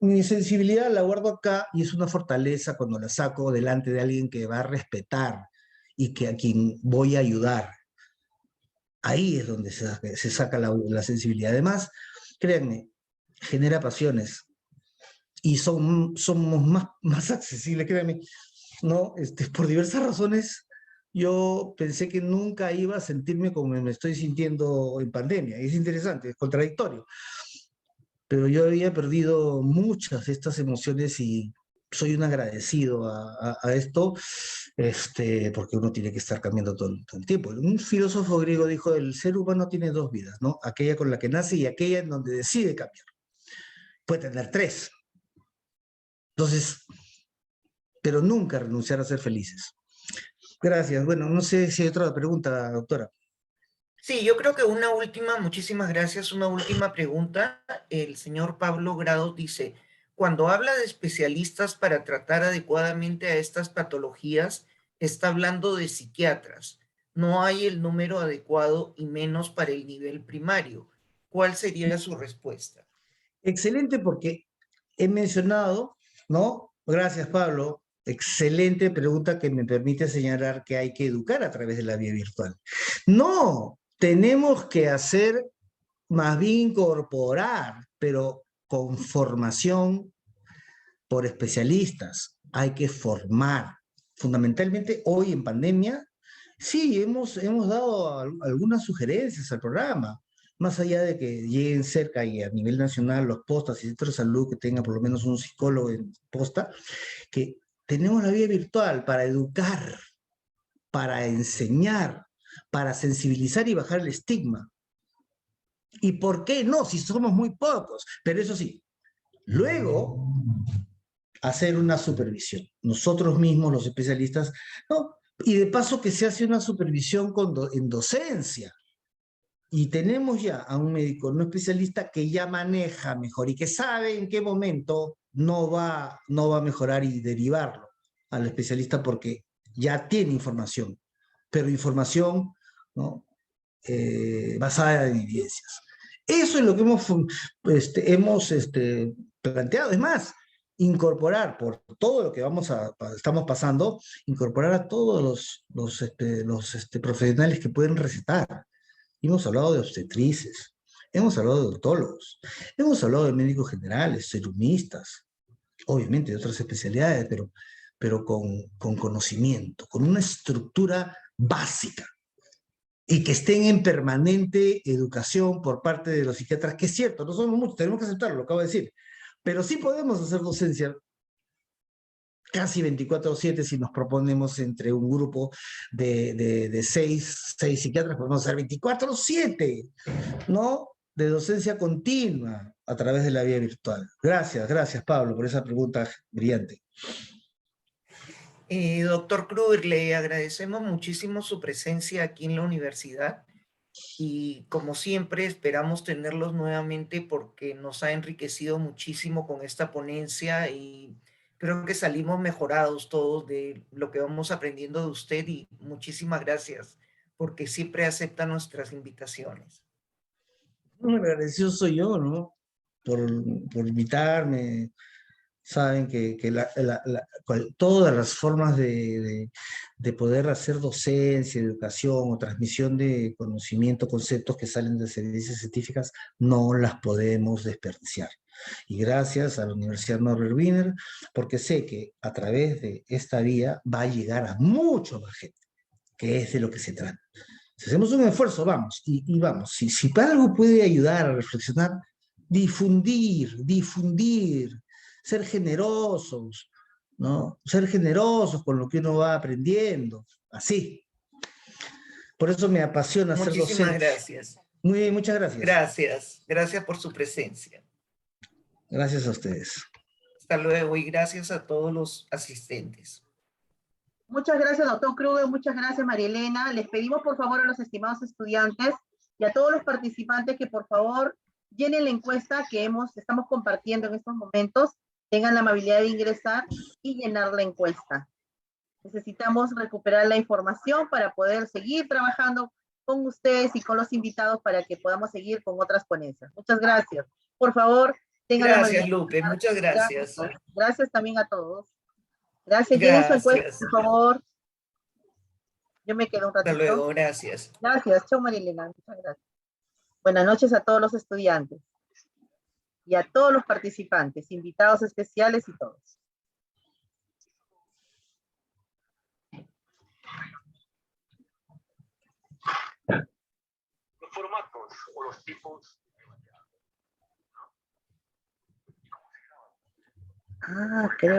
mi sensibilidad la guardo acá y es una fortaleza cuando la saco delante de alguien que va a respetar y a quien voy a ayudar. Ahí es donde se saca la sensibilidad. Además, créanme, genera pasiones y somos más accesibles, créanme. ¿No? Por diversas razones, yo pensé que nunca iba a sentirme como me estoy sintiendo en pandemia. Y es interesante, es contradictorio. Pero yo había perdido muchas de estas emociones y soy un agradecido a esto, porque uno tiene que estar cambiando todo el tiempo. Un filósofo griego dijo, el ser humano tiene dos vidas, ¿no? Aquella con la que nace y aquella en donde decide cambiar. Puede tener tres. Entonces, pero nunca renunciar a ser felices. Gracias. Bueno, no sé si hay otra pregunta, doctora. Sí, yo creo que una última, muchísimas gracias, una última pregunta. El señor Pablo Grado dice, cuando habla de especialistas para tratar adecuadamente a estas patologías, está hablando de psiquiatras. No hay el número adecuado y menos para el nivel primario. ¿Cuál sería su respuesta? Excelente, porque he mencionado, ¿no? Gracias, Pablo. Excelente pregunta que me permite señalar que hay que educar a través de la vía virtual. No, tenemos que hacer, más bien incorporar, pero con formación por especialistas. Hay que formar. Fundamentalmente hoy en pandemia, sí, hemos dado algunas sugerencias al programa, más allá de que lleguen cerca y a nivel nacional los postas y centros de salud que tenga por lo menos un psicólogo en posta, que tenemos la vía virtual para educar, para enseñar, para sensibilizar y bajar el estigma. ¿Y por qué no? Si somos muy pocos. Pero eso sí, luego hacer una supervisión. Nosotros mismos, los especialistas, ¿no? Y de paso que se hace una supervisión en docencia. Y tenemos ya a un médico no especialista que ya maneja mejor y que sabe en qué momento no va a mejorar y derivarlo al especialista porque ya tiene información, pero información, ¿no? Basada en evidencias. Eso es lo que hemos planteado. Es más, incorporar por todo lo que estamos pasando, incorporar a todos los profesionales que pueden recetar. Hemos hablado de obstetrices, hemos hablado de odontólogos, hemos hablado de médicos generales, serumistas, obviamente de otras especialidades, pero con conocimiento, con una estructura básica y que estén en permanente educación por parte de los psiquiatras, que es cierto, no somos muchos, tenemos que aceptarlo, lo acabo de decir, pero sí podemos hacer docencia casi 24/7 si nos proponemos entre un grupo de seis psiquiatras, podemos hacer 24/7, ¿no? De docencia continua a través de la vía virtual. Gracias Pablo por esa pregunta brillante. Doctor Kruger, le agradecemos muchísimo su presencia aquí en la universidad y como siempre esperamos tenerlos nuevamente porque nos ha enriquecido muchísimo con esta ponencia y creo que salimos mejorados todos de lo que vamos aprendiendo de usted y muchísimas gracias porque siempre acepta nuestras invitaciones. Un agradecido soy yo, ¿no? Por, por invitarme. Saben que todas las formas de poder hacer docencia, educación o transmisión de conocimiento, conceptos que salen de las evidencias científicas, no las podemos desperdiciar. Y gracias a la Universidad Norbert Wiener, porque sé que a través de esta vía va a llegar a mucho más gente, que es de lo que se trata. Si hacemos un esfuerzo, vamos, y vamos. Si algo puede ayudar a reflexionar, difundir, ser generosos, ¿no? Ser generosos con lo que uno va aprendiendo, así. Por eso me apasiona ser Muchísimas docente. gracias. Muy bien, muchas gracias. Gracias por su presencia. Gracias a ustedes. Hasta luego y gracias a todos los asistentes. Muchas gracias, doctor Kruger. Muchas gracias, María Elena. Les pedimos, por favor, a los estimados estudiantes y a todos los participantes que, por favor, llenen la encuesta que estamos compartiendo en estos momentos. Tengan la amabilidad de ingresar y llenar la encuesta. Necesitamos recuperar la información para poder seguir trabajando con ustedes y con los invitados para que podamos seguir con otras ponencias. Muchas gracias. Por favor, tengan la Gracias, amabilidad. Lupe, muchas gracias. Gracias también a todos. Gracias. Llenen su encuesta, Gracias. por favor. Yo me quedo un ratito. Hasta luego, gracias. Gracias. Chao, María Elena. Muchas gracias. Buenas noches a todos los estudiantes y a todos los participantes, invitados especiales y todos. Los formatos o los tipos. Creo.